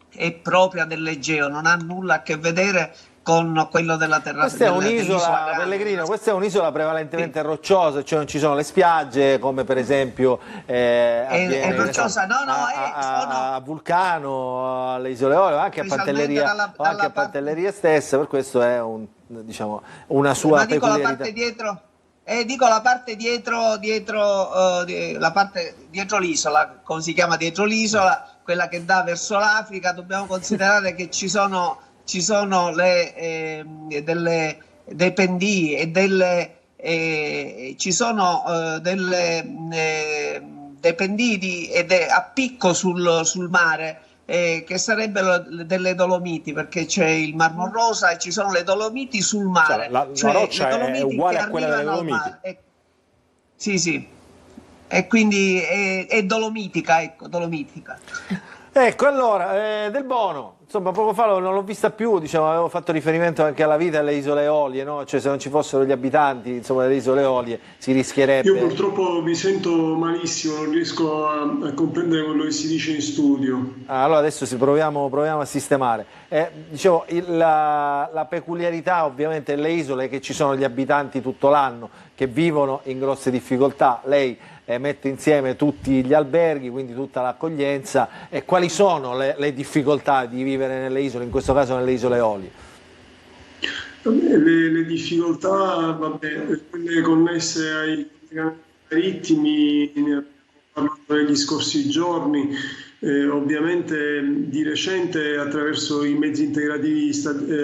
[SPEAKER 13] è propria dell'Egeo, non ha nulla a che vedere con quello della terra.
[SPEAKER 1] Questa è un'isola, Pellegrino, questa è un'isola prevalentemente rocciosa, cioè non ci sono le spiagge come per esempio
[SPEAKER 13] è rocciosa,
[SPEAKER 1] a Vulcano, alle Isole Eolie, anche a Pantelleria, anche a Pantelleria stessa, per questo è diciamo, una sua peculiarità.
[SPEAKER 13] Dico la parte dietro l'isola, come si chiama dietro l'isola, quella che dà verso l'Africa. Dobbiamo considerare che ci sono dei pendii e dei pendii a picco sul mare, che sarebbero delle Dolomiti, perché c'è il Mar Rosa e ci sono le Dolomiti sul mare.
[SPEAKER 12] Cioè, la roccia è uguale a quella delle Dolomiti.
[SPEAKER 13] Sì, e quindi è dolomitica, ecco, dolomitica.
[SPEAKER 1] Ecco, allora, Del Bono, insomma, poco fa non l'ho vista più, diciamo, avevo fatto riferimento anche alla vita delle Isole Eolie, no? Cioè, se non ci fossero gli abitanti, insomma, delle Isole Eolie si rischierebbe...
[SPEAKER 14] Io purtroppo mi sento malissimo, non riesco a comprendere quello che si dice in studio.
[SPEAKER 1] Allora adesso proviamo a sistemare. Dicevo, la peculiarità ovviamente delle isole è che ci sono gli abitanti tutto l'anno che vivono in grosse difficoltà. Lei mette insieme tutti gli alberghi, quindi tutta l'accoglienza. E quali sono le difficoltà di vivere nelle isole, in questo caso nelle Isole Eolie?
[SPEAKER 14] Le difficoltà, quelle connesse ai marittimi, ne abbiamo parlato negli scorsi giorni, Ovviamente di recente attraverso i mezzi integrativi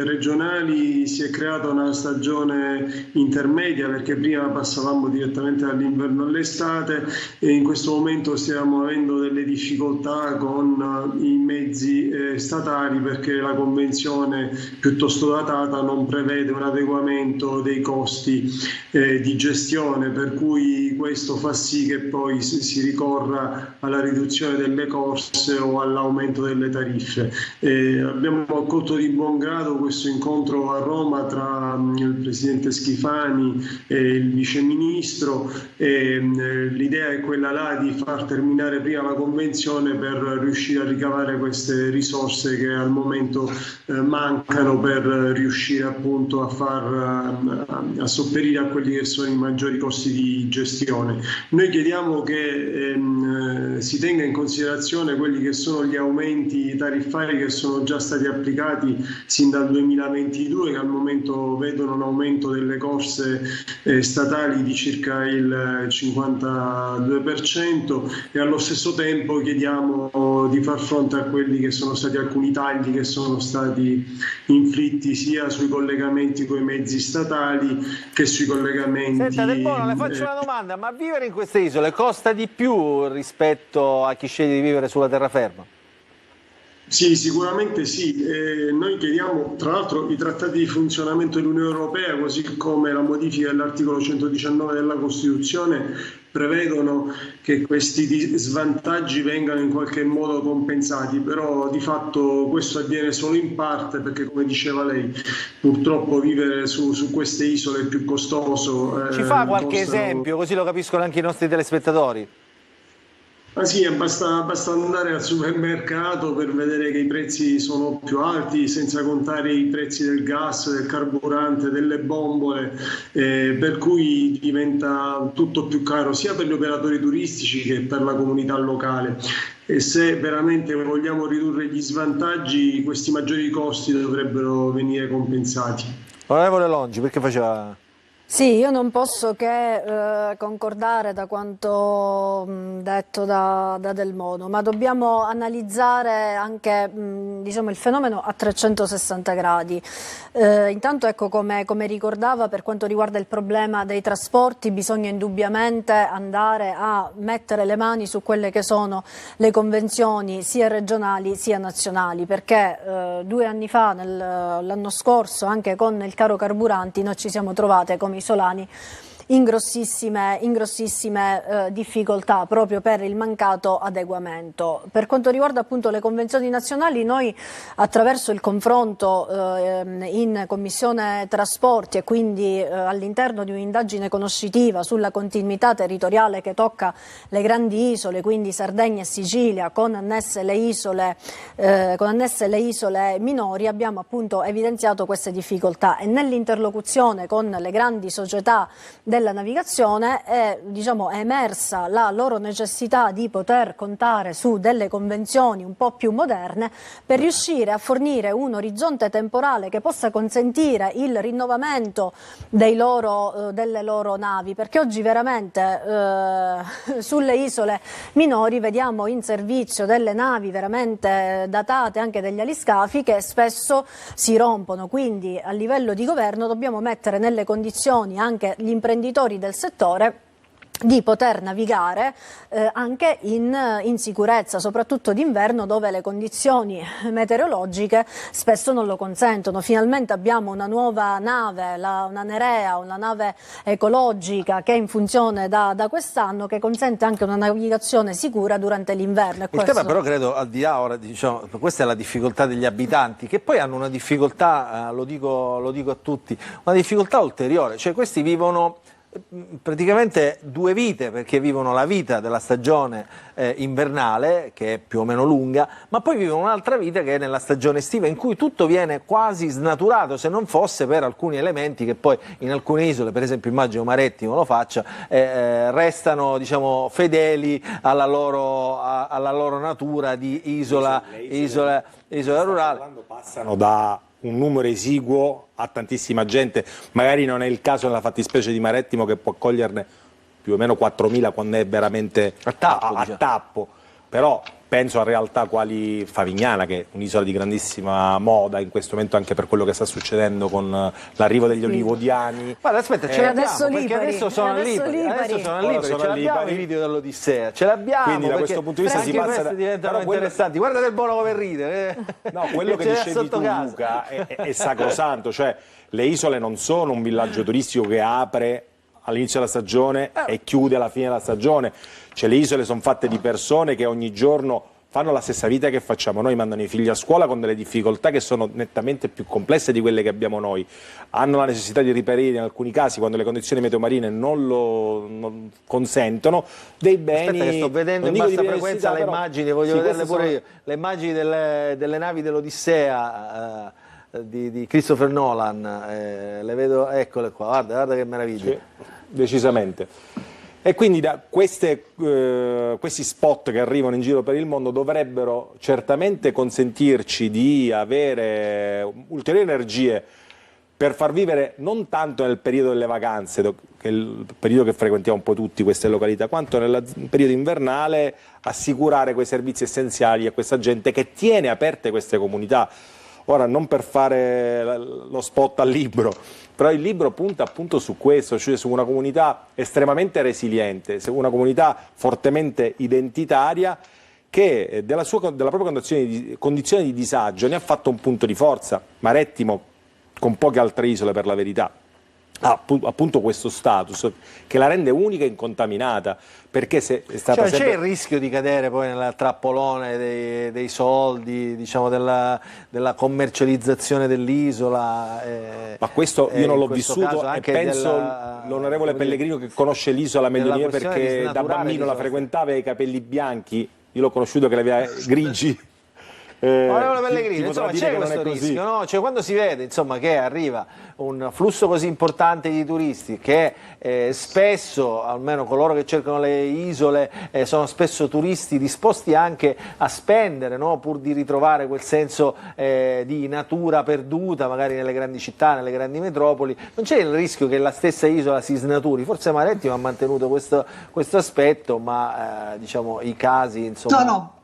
[SPEAKER 14] regionali si è creata una stagione intermedia, perché prima passavamo direttamente dall'inverno all'estate e in questo momento stiamo avendo delle difficoltà con i mezzi statali, perché la convenzione piuttosto datata non prevede un adeguamento dei costi di gestione, per cui questo fa sì che poi si ricorra alla riduzione delle corse o all'aumento delle tariffe. Abbiamo accolto di buon grado questo incontro a Roma tra il Presidente Schifani e il Vice Ministro. L'idea è quella là di far terminare prima la convenzione per riuscire a ricavare queste risorse che al momento mancano, per riuscire appunto a sopperire a quelli che sono i maggiori costi di gestione. Noi chiediamo che si tenga in considerazione quelli che sono gli aumenti tariffari che sono già stati applicati sin dal 2022, che al momento vedono un aumento delle corse statali di circa il 52%, e allo stesso tempo chiediamo di far fronte a quelli che sono stati alcuni tagli che sono stati inflitti sia sui collegamenti con i mezzi statali che sui collegamenti.
[SPEAKER 1] Senta Del Bono, le faccio una domanda: ma vivere in queste isole costa di più rispetto a chi sceglie di vivere sulla terraferma?
[SPEAKER 14] Sì, sicuramente sì. Noi chiediamo, tra l'altro, i trattati di funzionamento dell'Unione Europea, così come la modifica dell'articolo 119 della Costituzione, prevedono che questi svantaggi vengano in qualche modo compensati, però di fatto questo avviene solo in parte, perché come diceva lei, purtroppo vivere su queste isole è più costoso.
[SPEAKER 1] Ci fa qualche esempio, così lo capiscono anche i nostri telespettatori?
[SPEAKER 14] Ah sì, basta andare al supermercato per vedere che i prezzi sono più alti, senza contare i prezzi del gas, del carburante, delle bombole, per cui diventa tutto più caro sia per gli operatori turistici che per la comunità locale. E se veramente vogliamo ridurre gli svantaggi, questi maggiori costi dovrebbero venire compensati.
[SPEAKER 1] Onorevole Longi, perché faceva...
[SPEAKER 4] Sì, io non posso che concordare da quanto detto da Del Bono, ma dobbiamo analizzare anche diciamo, il fenomeno a 360 gradi. Intanto, ecco, come ricordava, per quanto riguarda il problema dei trasporti, bisogna indubbiamente andare a mettere le mani su quelle che sono le convenzioni sia regionali sia nazionali, perché 2 anni fa, l'anno scorso, anche con il caro carburanti, noi ci siamo trovate come isolani in grossissime difficoltà proprio per il mancato adeguamento. Per quanto riguarda appunto le convenzioni nazionali, noi attraverso il confronto in Commissione Trasporti e quindi all'interno di un'indagine conoscitiva sulla continuità territoriale che tocca le grandi isole, quindi Sardegna e Sicilia, con annesse le isole minori, abbiamo appunto evidenziato queste difficoltà, e nell'interlocuzione con le grandi società della navigazione è emersa la loro necessità di poter contare su delle convenzioni un po' più moderne per riuscire a fornire un orizzonte temporale che possa consentire il rinnovamento delle loro navi, perché oggi veramente sulle isole minori vediamo in servizio delle navi veramente datate, anche degli aliscafi, che spesso si rompono. Quindi a livello di governo dobbiamo mettere nelle condizioni anche gli imprenditori del settore di poter navigare anche in sicurezza, soprattutto d'inverno, dove le condizioni meteorologiche spesso non lo consentono. Finalmente abbiamo una nuova nave, una Nerea, una nave ecologica che è in funzione da quest'anno, che consente anche una navigazione sicura durante l'inverno.
[SPEAKER 1] Il tema però, credo, al di là, ora diciamo, questa è la difficoltà degli abitanti, che poi hanno una difficoltà, lo dico a tutti, una difficoltà ulteriore, cioè questi vivono praticamente 2 vite, perché vivono la vita della stagione invernale, che è più o meno lunga, ma poi vivono un'altra vita che è nella stagione estiva, in cui tutto viene quasi snaturato, se non fosse per alcuni elementi che poi in alcune isole, per esempio immagino Marittimo lo faccia, restano, diciamo, fedeli alla loro natura di isola rurale.
[SPEAKER 12] Quando passano da un numero esiguo a tantissima gente, magari non è il caso nella fattispecie di Marittimo, che può accoglierne più o meno 4.000 quando è veramente a tappo, però penso a realtà quali Favignana, che è un'isola di grandissima moda in questo momento anche per quello che sta succedendo con l'arrivo degli olivodiani.
[SPEAKER 1] Guarda, aspetta, ce l'abbiamo, perché
[SPEAKER 4] Lipari.
[SPEAKER 1] adesso sono a Lipari, ce l'abbiamo i video dell'Odissea, ce l'abbiamo.
[SPEAKER 12] Quindi da questo punto di vista si passa da...
[SPEAKER 1] diventano interessanti. Guarda Del Bono come ride.
[SPEAKER 12] No, quello che dicevi tu, Luca, è sacrosanto, cioè le isole non sono un villaggio turistico che apre all'inizio della stagione e chiude alla fine della stagione. Cioè, le isole sono fatte di persone che ogni giorno fanno la stessa vita che facciamo noi, mandano i figli a scuola con delle difficoltà che sono nettamente più complesse di quelle che abbiamo noi, hanno la necessità di reperire in alcuni casi, quando le condizioni meteomarine non consentono, dei beni.
[SPEAKER 1] Aspetta che sto vedendo in bassa frequenza le immagini, voglio vederle pure io, le immagini delle navi dell'Odissea di Christopher Nolan, le vedo, eccole qua, guarda che meraviglia.
[SPEAKER 12] Sì, decisamente. E quindi questi spot che arrivano in giro per il mondo dovrebbero certamente consentirci di avere ulteriori energie per far vivere non tanto nel periodo delle vacanze, che è il periodo che frequentiamo un po' tutti queste località, quanto nel periodo invernale, assicurare quei servizi essenziali a questa gente che tiene aperte queste comunità. Ora, non per fare lo spot al libro, però il libro punta appunto su questo, cioè su una comunità estremamente resiliente, su una comunità fortemente identitaria che della propria condizione di disagio ne ha fatto un punto di forza. Marettimo, con poche altre isole per la verità, ha appunto questo status che la rende unica e incontaminata, perché se è stata
[SPEAKER 1] c'è il rischio di cadere poi nel trappolone dei soldi, diciamo della commercializzazione dell'isola.
[SPEAKER 12] Ma questo io non l'ho vissuto e penso l'onorevole Pellegrino, che conosce l'isola meglio di me perché da bambino la frequentava e i capelli bianchi, io l'ho conosciuto che li aveva grigi.
[SPEAKER 1] Onorevole Pellegrino, insomma, c'è questo rischio, no? Cioè, quando si vede insomma, che arriva un flusso così importante di turisti, che spesso, almeno coloro che cercano le isole, sono spesso turisti disposti anche a spendere, no? Pur di ritrovare quel senso di natura perduta, magari nelle grandi città, nelle grandi metropoli, non c'è il rischio che la stessa isola si snaturi? Forse Marettimo ha mantenuto questo aspetto, ma diciamo i casi, insomma...
[SPEAKER 13] No.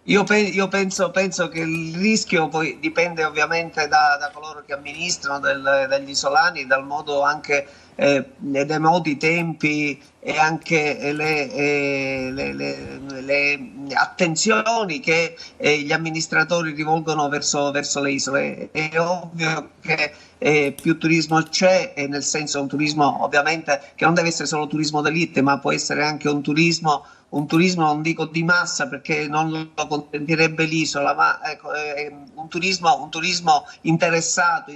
[SPEAKER 13] Io penso che il rischio poi dipende ovviamente da coloro che amministrano degli isolani, dal modo anche dai modi, tempi e anche le attenzioni che gli amministratori rivolgono verso le isole. È ovvio che più turismo c'è, nel senso un turismo ovviamente che non deve essere solo turismo d'élite, ma può essere anche un turismo non dico di massa perché non lo consentirebbe l'isola, ma ecco, un turismo interessato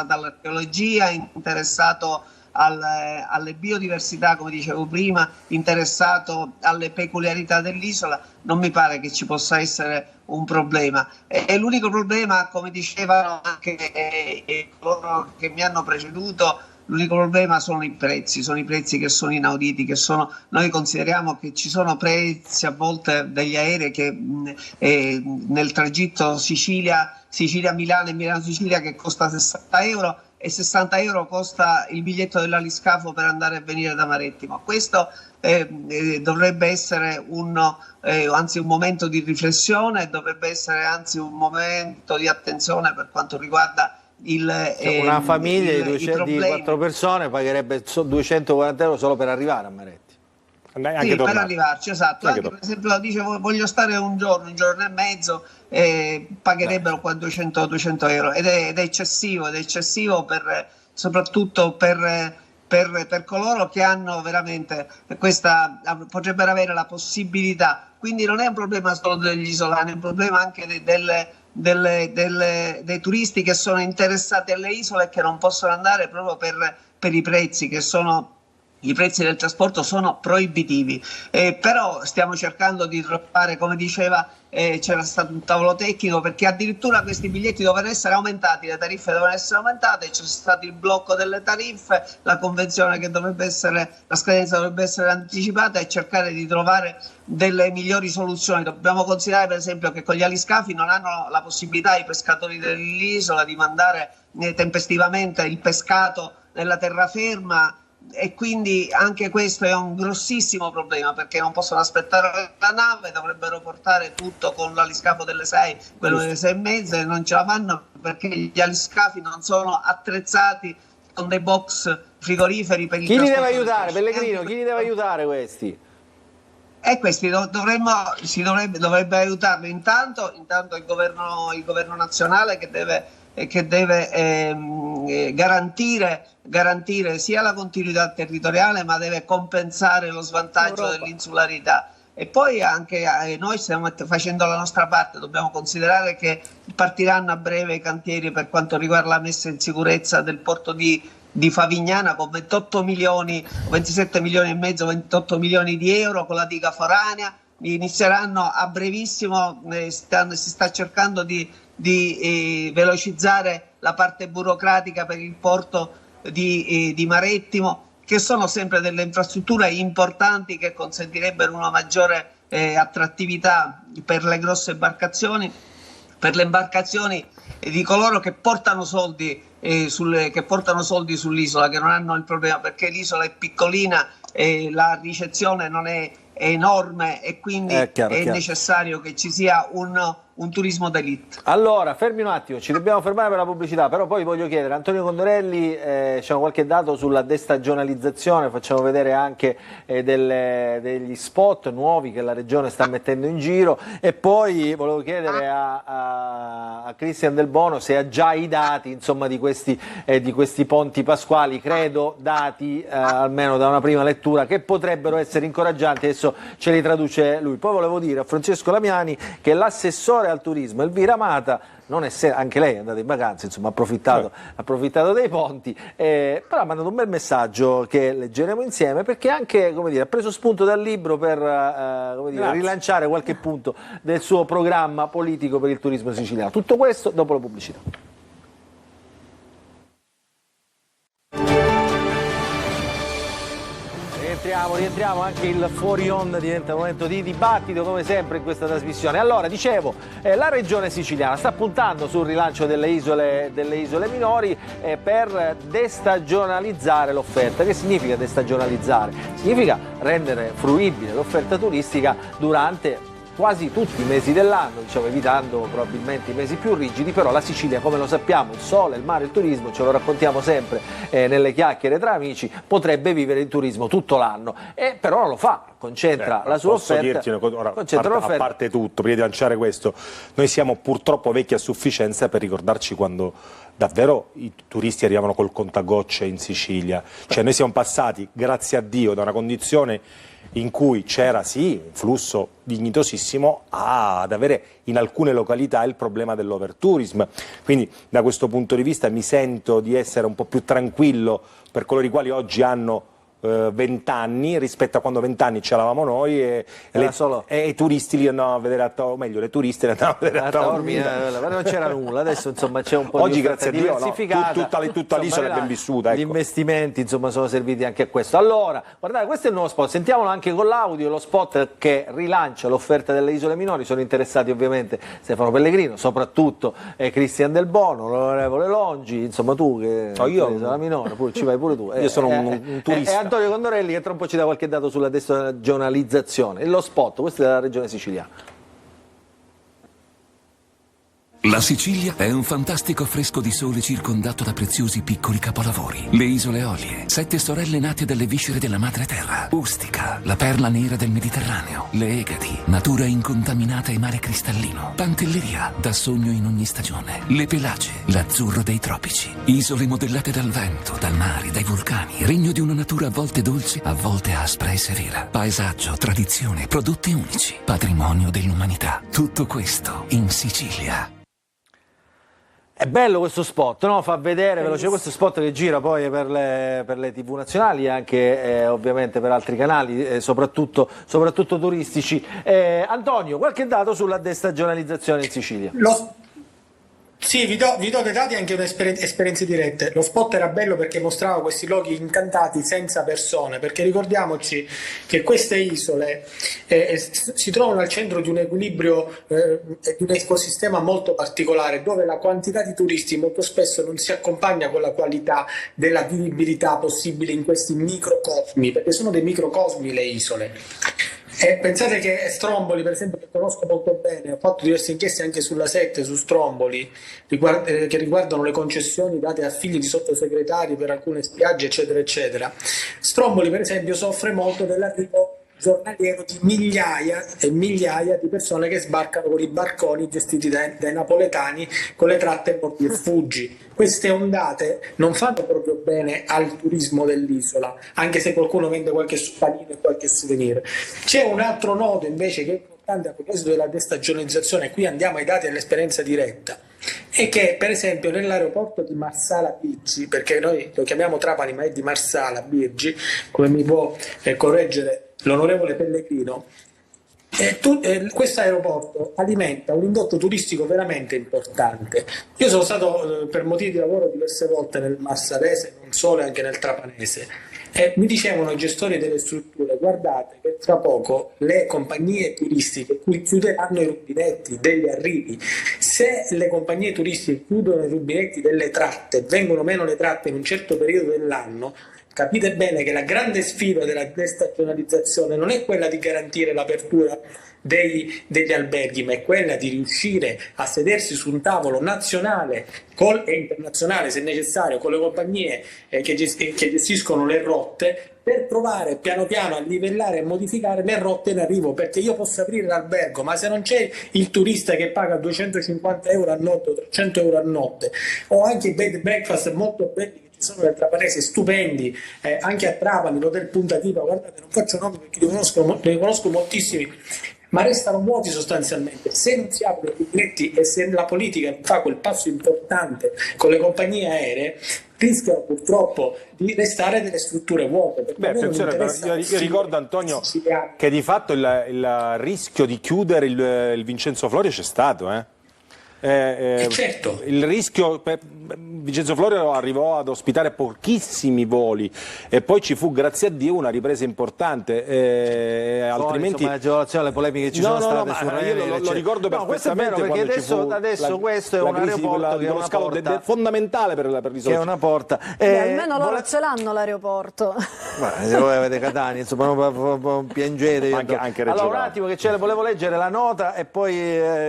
[SPEAKER 13] all'archeologia, interessato alle biodiversità, come dicevo prima, interessato alle peculiarità dell'isola. Non mi pare che ci possa essere un problema. E l'unico problema, come dicevano anche coloro che mi hanno preceduto, l'unico problema sono i prezzi che sono inauditi, noi consideriamo che ci sono prezzi a volte degli aerei che nel tragitto Sicilia-Milano e Milano-Sicilia che costa 60 euro e 60 euro costa il biglietto dell'aliscafo per andare e venire da Marettimo. Questo dovrebbe essere un momento di riflessione, dovrebbe essere anzi un momento di attenzione per quanto riguarda
[SPEAKER 1] una famiglia di 4 persone pagherebbe 240 euro solo per arrivare a Maretti.
[SPEAKER 13] Sì, per arrivarci, esatto. Anche per esempio dice voglio stare un giorno e mezzo, pagherebbero qua 200 euro ed è eccessivo soprattutto per coloro che hanno veramente potrebbero avere la possibilità. Quindi non è un problema solo degli isolani, è un problema anche dei turisti che sono interessati alle isole e che non possono andare proprio per i prezzi i prezzi del trasporto sono proibitivi, però stiamo cercando di trovare, come diceva, c'era stato un tavolo tecnico perché addirittura questi biglietti dovevano essere aumentati, le tariffe dovevano essere aumentate, c'è stato il blocco delle tariffe, la convenzione la scadenza dovrebbe essere anticipata e cercare di trovare delle migliori soluzioni. Dobbiamo considerare per esempio che con gli aliscafi non hanno la possibilità i pescatori dell'isola di mandare tempestivamente il pescato nella terraferma e quindi anche questo è un grossissimo problema, perché non possono aspettare la nave, dovrebbero portare tutto con l'aliscafo delle 6, quello delle 6:30, e non ce la fanno perché gli aliscafi non sono attrezzati con dei box frigoriferi per il
[SPEAKER 1] Chi li deve
[SPEAKER 13] trasporto del
[SPEAKER 1] aiutare,
[SPEAKER 13] pesce.
[SPEAKER 1] Pellegrino? Chi li deve aiutare questi?
[SPEAKER 13] E questi dovrebbe aiutarli intanto il governo nazionale che deve garantire sia la continuità territoriale, ma deve compensare lo svantaggio dell'insularità. E poi anche noi stiamo facendo la nostra parte, dobbiamo considerare che partiranno a breve i cantieri per quanto riguarda la messa in sicurezza del porto di Favignana con 28 milioni, 27 milioni e mezzo, 28 milioni di euro con la diga foranea. Inizieranno a brevissimo, si sta cercando di velocizzare la parte burocratica per il porto di Marettimo, che sono sempre delle infrastrutture importanti che consentirebbero una maggiore attrattività per le grosse imbarcazioni, per le imbarcazioni di coloro che portano soldi sull'isola, che non hanno il problema, perché l'isola è piccolina e la ricezione non è enorme, e quindi è necessario che ci sia un turismo d'élite.
[SPEAKER 1] Allora, fermi un attimo, ci dobbiamo fermare per la pubblicità, però poi voglio chiedere, Antonio Condorelli, c'è qualche dato sulla destagionalizzazione, facciamo vedere anche degli spot nuovi che la Regione sta mettendo in giro, e poi volevo chiedere a Cristian Del Bono se ha già i dati, insomma, di questi ponti pasquali, credo dati almeno da una prima lettura che potrebbero essere incoraggianti, adesso ce li traduce lui. Poi volevo dire a Francesco Lamiani che l'assessore al turismo Elvira Mata, anche lei è andata in vacanza, insomma ha approfittato dei ponti, però ha mandato un bel messaggio che leggeremo insieme, perché anche, come dire, ha preso spunto dal libro per rilanciare qualche punto del suo programma politico per il turismo siciliano. Tutto questo dopo la pubblicità. Rientriamo, anche il fuori onda diventa un momento di dibattito come sempre in questa trasmissione. Allora, dicevo, la regione siciliana sta puntando sul rilancio delle isole minori per destagionalizzare l'offerta. Che significa destagionalizzare? Significa rendere fruibile l'offerta turistica durante quasi tutti i mesi dell'anno, diciamo, evitando probabilmente i mesi più rigidi, però la Sicilia, come lo sappiamo, il sole, il mare, il turismo, ce lo raccontiamo sempre nelle chiacchiere tra amici, potrebbe vivere il turismo tutto l'anno, però non lo fa, concentra la sua offerta.
[SPEAKER 12] A parte tutto, prima di lanciare questo, noi siamo purtroppo vecchi a sufficienza per ricordarci quando davvero i turisti arrivavano col contagocce in Sicilia, cioè noi siamo passati, grazie a Dio, da una condizione in cui c'era sì un flusso dignitosissimo ad avere in alcune località il problema dell'overtourism. Quindi da questo punto di vista mi sento di essere un po' più tranquillo per coloro i quali oggi hanno 20 anni rispetto a quando 20 anni ce l'avamo noi e i turisti li andavano a vedere o meglio le turiste li andavano a vedere a Taormina.
[SPEAKER 1] Non c'era nulla, adesso insomma c'è un po'
[SPEAKER 12] oggi
[SPEAKER 1] di
[SPEAKER 12] grazie a Dio tutta l'isola è ben vissuta,
[SPEAKER 1] Gli investimenti insomma sono serviti anche a questo. Allora, guardate, questo è il nuovo spot, sentiamolo anche con l'audio, lo spot che rilancia l'offerta delle isole minori. Sono interessati ovviamente Stefano Pellegrino, soprattutto Cristian Del Bono, l'onorevole Longi, insomma tu che sei la minore, ci vai pure tu.
[SPEAKER 12] Io sono un turista.
[SPEAKER 1] Antonio Condorelli che tra un po' ci dà qualche dato sulla destagionalizzazione. Lo spot, questo è della regione siciliana.
[SPEAKER 15] La Sicilia è un fantastico affresco di sole circondato da preziosi piccoli capolavori. Le isole Eolie, 7 sorelle nate dalle viscere della madre terra. Ustica, la perla nera del Mediterraneo. Le Egadi, natura incontaminata e mare cristallino. Pantelleria, da sogno in ogni stagione. Le Pelagie, l'azzurro dei tropici. Isole modellate dal vento, dal mare, dai vulcani. Regno di una natura a volte dolce, a volte aspra e severa. Paesaggio, tradizione, prodotti unici. Patrimonio dell'umanità. Tutto questo in Sicilia.
[SPEAKER 1] È bello questo spot, no? Fa vedere veloce questo spot che gira poi per le TV nazionali e anche ovviamente per altri canali, soprattutto turistici. Antonio, qualche dato sulla destagionalizzazione in Sicilia?
[SPEAKER 11] Sì, vi do dei dati e anche esperienze dirette. Lo spot era bello perché mostrava questi luoghi incantati senza persone, perché ricordiamoci che queste isole si trovano al centro di un equilibrio e di un ecosistema molto particolare, dove la quantità di turisti molto spesso non si accompagna con la qualità della vivibilità possibile in questi microcosmi, perché sono dei microcosmi le isole. E pensate che Stromboli, per esempio, che conosco molto bene, ho fatto diverse inchieste anche sulla 7, su Stromboli, che riguardano le concessioni date a figli di sottosegretari per alcune spiagge, eccetera, eccetera. Stromboli, per esempio, soffre molto dell'arrivo giornaliero di migliaia e migliaia di persone che sbarcano con i barconi gestiti dai napoletani con le tratte porti e fuggi. Queste ondate non fanno proprio bene al turismo dell'isola, anche se qualcuno vende qualche panino e qualche souvenir. C'è un altro nodo invece che è importante a proposito della destagionalizzazione, qui andiamo ai dati e all'esperienza diretta, è che per esempio nell'aeroporto di Marsala Birgi, perché noi lo chiamiamo Trapani ma è di Marsala Birgi, come mi può correggere l'onorevole Pellegrino, questo aeroporto alimenta un indotto turistico veramente importante. Io sono stato per motivi di lavoro diverse volte nel Marsalese, non solo, anche nel Trapanese, e mi dicevano i gestori delle strutture: guardate che tra poco le compagnie turistiche chiuderanno i rubinetti degli arrivi. Se le compagnie turistiche chiudono i rubinetti delle tratte, vengono meno le tratte in un certo periodo dell'anno, capite bene che la grande sfida della destagionalizzazione non è quella di garantire l'apertura degli alberghi, ma è quella di riuscire a sedersi su un tavolo nazionale e internazionale, se necessario, con le compagnie che gestiscono le rotte, per provare piano piano a livellare e modificare le rotte in arrivo, perché io posso aprire l'albergo, ma se non c'è il turista che paga 250 euro a notte o 300 euro a notte, o anche i bed and breakfast molto belli sono del Trapanese, stupendi, anche a Trapani, l'hotel Punta Tipa, guardate, non faccio nomi perché ne conosco moltissimi, ma restano vuoti sostanzialmente. Se non si aprono i rubinetti e se la politica non fa quel passo importante con le compagnie aeree, rischiano purtroppo di restare delle strutture vuote.
[SPEAKER 12] Io ricordo, Antonio, che di fatto il rischio di chiudere il Vincenzo Florio c'è stato,
[SPEAKER 11] certo.
[SPEAKER 12] Il rischio Vincenzo Florio arrivò ad ospitare pochissimi voli e poi ci fu, grazie a Dio, una ripresa importante, altrimenti
[SPEAKER 1] l'agevolazione, le polemiche che ci sono state su
[SPEAKER 12] Ryanair, io lo ricordo perfettamente,
[SPEAKER 1] perché adesso questo è un aeroporto che è una porta
[SPEAKER 12] fondamentale per l'isola,
[SPEAKER 1] che è una porta.
[SPEAKER 4] Almeno loro ce l'hanno l'aeroporto.
[SPEAKER 1] Voi avete Catania, insomma, non piangete.
[SPEAKER 12] Anche
[SPEAKER 1] allora un attimo che volevo leggere la nota e poi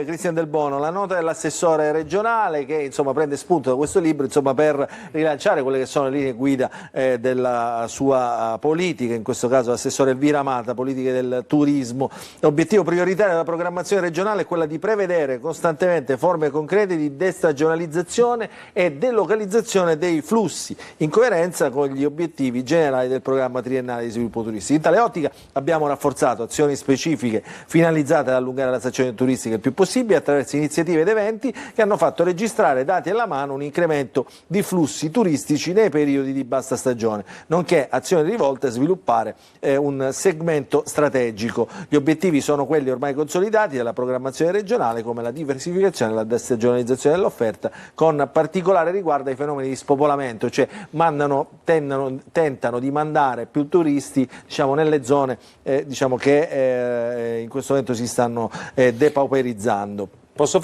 [SPEAKER 1] Cristian Del Bono, la nota dell'assessore regionale che insomma prende spunto da questo libro, insomma, per rilanciare quelle che sono le linee guida della sua politica, in questo caso l'assessore Elvira Amata, politiche del turismo. L'obiettivo prioritario della programmazione regionale è quella di prevedere costantemente forme concrete di destagionalizzazione e delocalizzazione dei flussi, in coerenza con gli obiettivi generali del programma triennale di sviluppo turistico. In tale ottica abbiamo rafforzato azioni specifiche finalizzate ad allungare la stagione turistica il più possibile attraverso iniziative ed eventi che hanno fatto registrare, dati alla mano, un incremento di flussi turistici nei periodi di bassa stagione, nonché azioni rivolte a sviluppare un segmento strategico. Gli obiettivi sono quelli ormai consolidati dalla programmazione regionale, come la diversificazione e la destagionalizzazione dell'offerta, con particolare riguardo ai fenomeni di spopolamento, cioè tentano di mandare più turisti, diciamo, nelle zone che in questo momento si stanno depauperizzando.
[SPEAKER 12] Posso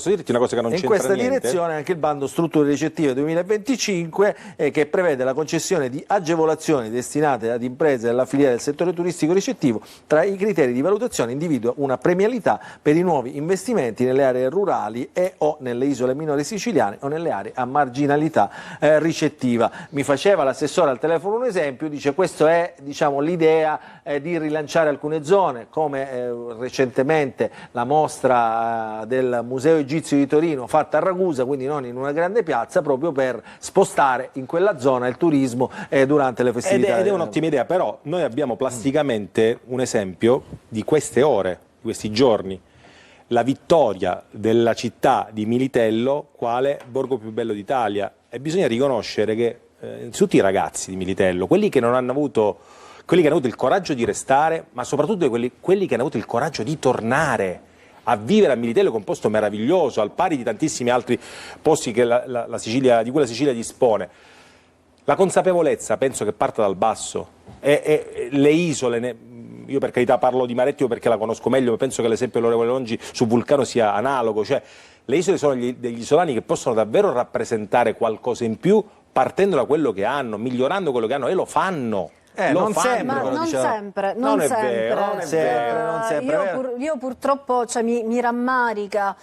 [SPEAKER 12] dirti una cosa che non c'entra niente?
[SPEAKER 1] In questa direzione anche il bando strutture ricettive 2025 che prevede la concessione di agevolazioni destinate ad imprese della filiera del settore turistico ricettivo. Tra i criteri di valutazione individua una premialità per i nuovi investimenti nelle aree rurali e o nelle isole minori siciliane o nelle aree a marginalità ricettiva. Mi faceva l'assessore al telefono un esempio, dice questo è, diciamo, l'idea di rilanciare alcune zone, come recentemente la mostra del Museo Egizio di Torino fatta a Ragusa, quindi non in una grande piazza, proprio per spostare in quella zona il turismo durante le festività.
[SPEAKER 12] Ed è un'ottima idea, però noi abbiamo plasticamente un esempio di queste ore, di questi giorni, la vittoria della città di Militello quale borgo più bello d'Italia, e bisogna riconoscere che tutti i ragazzi di Militello, quelli che hanno avuto il coraggio di restare, ma soprattutto quelli che hanno avuto il coraggio di tornare a vivere a Militello, con un posto meraviglioso, al pari di tantissimi altri posti che la Sicilia, di cui la Sicilia dispone. La consapevolezza penso che parta dal basso, e le isole, io per carità parlo di Marettimo perché la conosco meglio, ma penso che l'esempio dell'onorevole Longi su Vulcano sia analogo, cioè le isole sono degli isolani che possono davvero rappresentare qualcosa in più partendo da quello che hanno, migliorando quello che hanno, e lo fanno.
[SPEAKER 4] Non sempre. Io purtroppo mi rammarica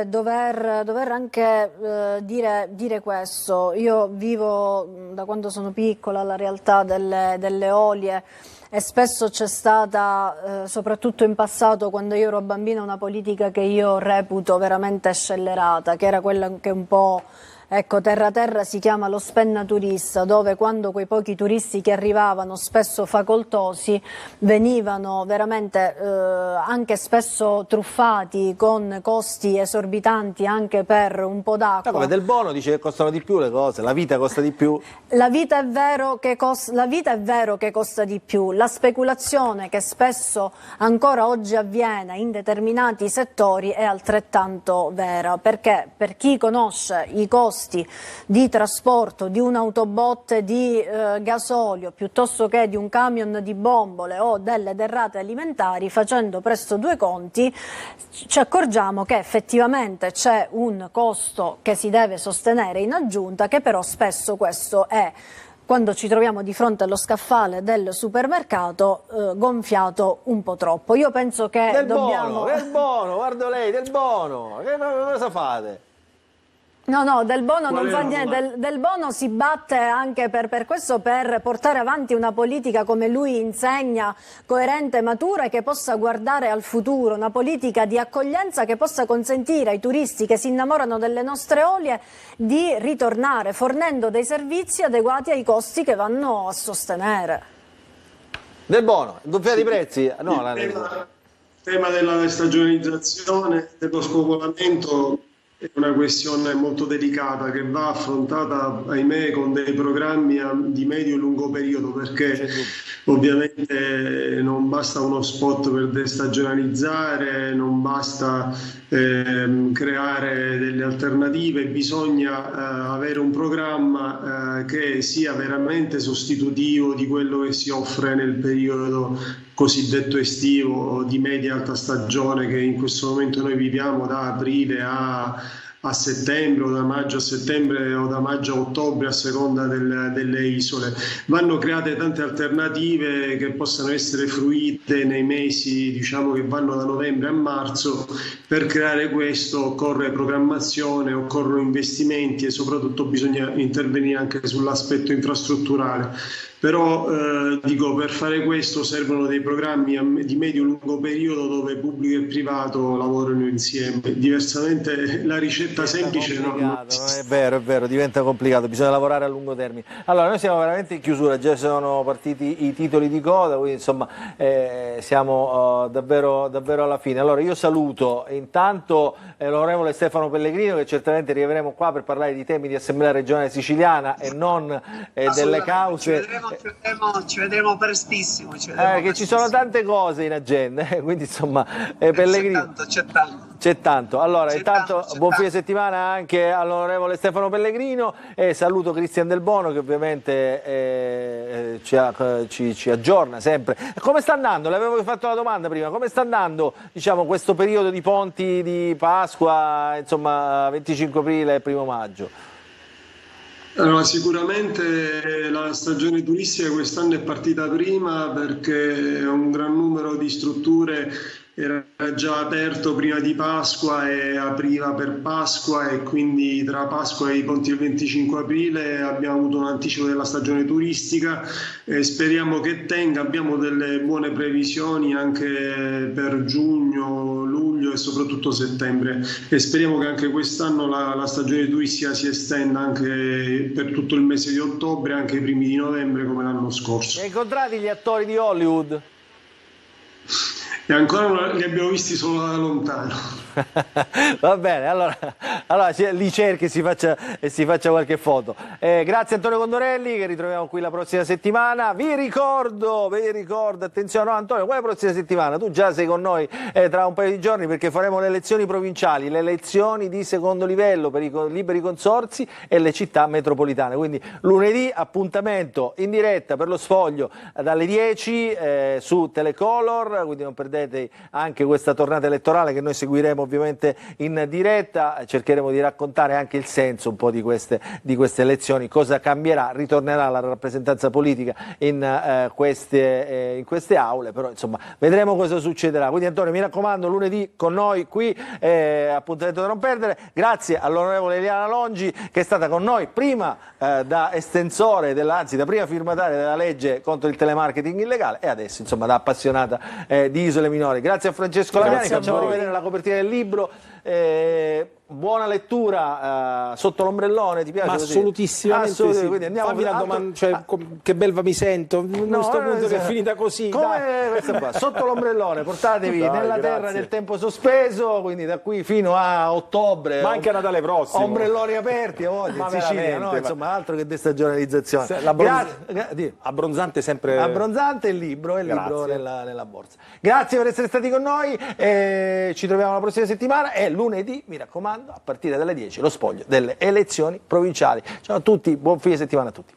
[SPEAKER 4] dover anche dire questo. Io vivo da quando sono piccola la realtà delle olie, e spesso c'è stata, soprattutto in passato quando io ero bambina, una politica che io reputo veramente scellerata, che era quella che un po'... Ecco, terra si chiama lo spennaturista, dove quando quei pochi turisti che arrivavano, spesso facoltosi, venivano veramente anche spesso truffati con costi esorbitanti anche per un po' d'acqua.
[SPEAKER 1] Come Del Bono dice che costano di più le cose, la vita costa di più.
[SPEAKER 4] La vita è vero che costa di più, la speculazione che spesso ancora oggi avviene in determinati settori è altrettanto vera, perché per chi conosce i costi di trasporto di un'autobotte di gasolio piuttosto che di un camion di bombole o delle derrate alimentari, facendo presto due conti ci accorgiamo che effettivamente c'è un costo che si deve sostenere in aggiunta, che però spesso questo è, quando ci troviamo di fronte allo scaffale del supermercato, gonfiato un po' troppo. Io penso che
[SPEAKER 1] Del Bono, guarda lei, Del Bono, che cosa fate?
[SPEAKER 4] No, Del Bono non fa niente, Del Bono si batte anche per questo, per portare avanti una politica, come lui insegna, coerente, matura e che possa guardare al futuro, una politica di accoglienza che possa consentire ai turisti che si innamorano delle nostre olie di ritornare, fornendo dei servizi adeguati ai costi che vanno a sostenere.
[SPEAKER 1] Del Bono, doppia di prezzi? No,
[SPEAKER 14] il tema della stagionalizzazione, dello spopolamento, è una questione molto delicata che va affrontata, ahimè, con dei programmi di medio e lungo periodo, perché ovviamente non basta uno spot per destagionalizzare, non basta creare delle alternative, bisogna avere un programma che sia veramente sostitutivo di quello che si offre nel periodo cosiddetto estivo, di media alta stagione, che in questo momento noi viviamo da aprile a settembre, o da maggio a settembre, o da maggio a ottobre, a seconda delle isole. Vanno create tante alternative che possano essere fruite nei mesi, diciamo, che vanno da novembre a marzo. Per creare questo occorre programmazione, occorrono investimenti e soprattutto bisogna intervenire anche sull'aspetto infrastrutturale. Però per fare questo servono dei programmi di medio-lungo periodo dove pubblico e privato lavorano insieme. Diversamente la ricetta semplice non
[SPEAKER 1] è vero, diventa complicato, bisogna lavorare a lungo termine. Allora, noi siamo veramente in chiusura, già sono partiti i titoli di coda, quindi insomma siamo davvero alla fine. Allora io saluto intanto l'onorevole Stefano Pellegrino, che certamente riavremo qua per parlare di temi di Assemblea regionale siciliana e non delle cause.
[SPEAKER 13] Ci vedremo prestissimo.
[SPEAKER 1] Che ci sono tante cose in agenda, quindi insomma Pellegrino. C'è tanto. Allora, intanto buon fine settimana anche all'onorevole Stefano Pellegrino, e saluto Cristian Del Bono, che ovviamente ci aggiorna sempre. Come sta andando? Le avevo fatto la domanda prima, come sta andando, diciamo, questo periodo di ponti di Pasqua, insomma 25 aprile e 1 maggio?
[SPEAKER 14] Allora, sicuramente la stagione turistica quest'anno è partita prima, perché un gran numero di strutture era già aperto prima di Pasqua e apriva per Pasqua, e quindi tra Pasqua e i ponti del 25 aprile abbiamo avuto un anticipo della stagione turistica e speriamo che tenga. Abbiamo delle buone previsioni anche per giugno, luglio e soprattutto settembre, e speriamo che anche quest'anno la stagione turistica si estenda anche per tutto il mese di ottobre, anche i primi di novembre come l'anno scorso.
[SPEAKER 1] Hai incontrati gli attori di Hollywood?
[SPEAKER 14] E ancora li abbiamo visti solo da lontano.
[SPEAKER 1] Va bene, allora li cerchi e si faccia qualche foto. Grazie Antonio Condorelli, che ritroviamo qui la prossima settimana. Vi ricordo, attenzione, no, Antonio, quale prossima settimana? Tu già sei con noi tra un paio di giorni, perché faremo le elezioni provinciali, le elezioni di secondo livello per i liberi consorzi e le città metropolitane. Quindi lunedì appuntamento in diretta per lo Sfoglio dalle 10 su Telecolor, quindi non perdete anche questa tornata elettorale che noi seguiremo ovviamente in diretta. Cercheremo di raccontare anche il senso un po' di queste elezioni, cosa cambierà, ritornerà la rappresentanza politica in queste aule, però insomma vedremo cosa succederà. Quindi Antonio, mi raccomando, lunedì con noi qui, appuntamento da non perdere. Grazie all'onorevole Eliana Longi, che è stata con noi prima da estensore da prima firmataria della legge contro il telemarketing illegale, e adesso insomma da appassionata di Isole Minori. Grazie a Francesco Laviani, facciamo vedere la copertina del libro. Buona lettura sotto l'ombrellone, ti piace?
[SPEAKER 12] Ma
[SPEAKER 1] così?
[SPEAKER 12] assolutissimamente sì.
[SPEAKER 1] Quindi andiamo
[SPEAKER 12] Fammi la domanda, cioè, che belva mi sento, a questo punto che è finita così.
[SPEAKER 1] Come questa qua, sotto l'ombrellone, portatevi nella terra del tempo sospeso, quindi da qui fino a ottobre.
[SPEAKER 12] Ma anche a Natale prossimo.
[SPEAKER 1] Ombrelloni aperti a volte, in Sicilia, no? Insomma, altro che destagionalizzazione.
[SPEAKER 12] Abbronzante sempre.
[SPEAKER 1] Abbronzante il libro nella borsa. Grazie per essere stati con noi, ci troviamo la prossima settimana e lunedì, mi raccomando, a partire dalle 10 lo Spoglio delle elezioni provinciali. Ciao a tutti, buon fine settimana a tutti.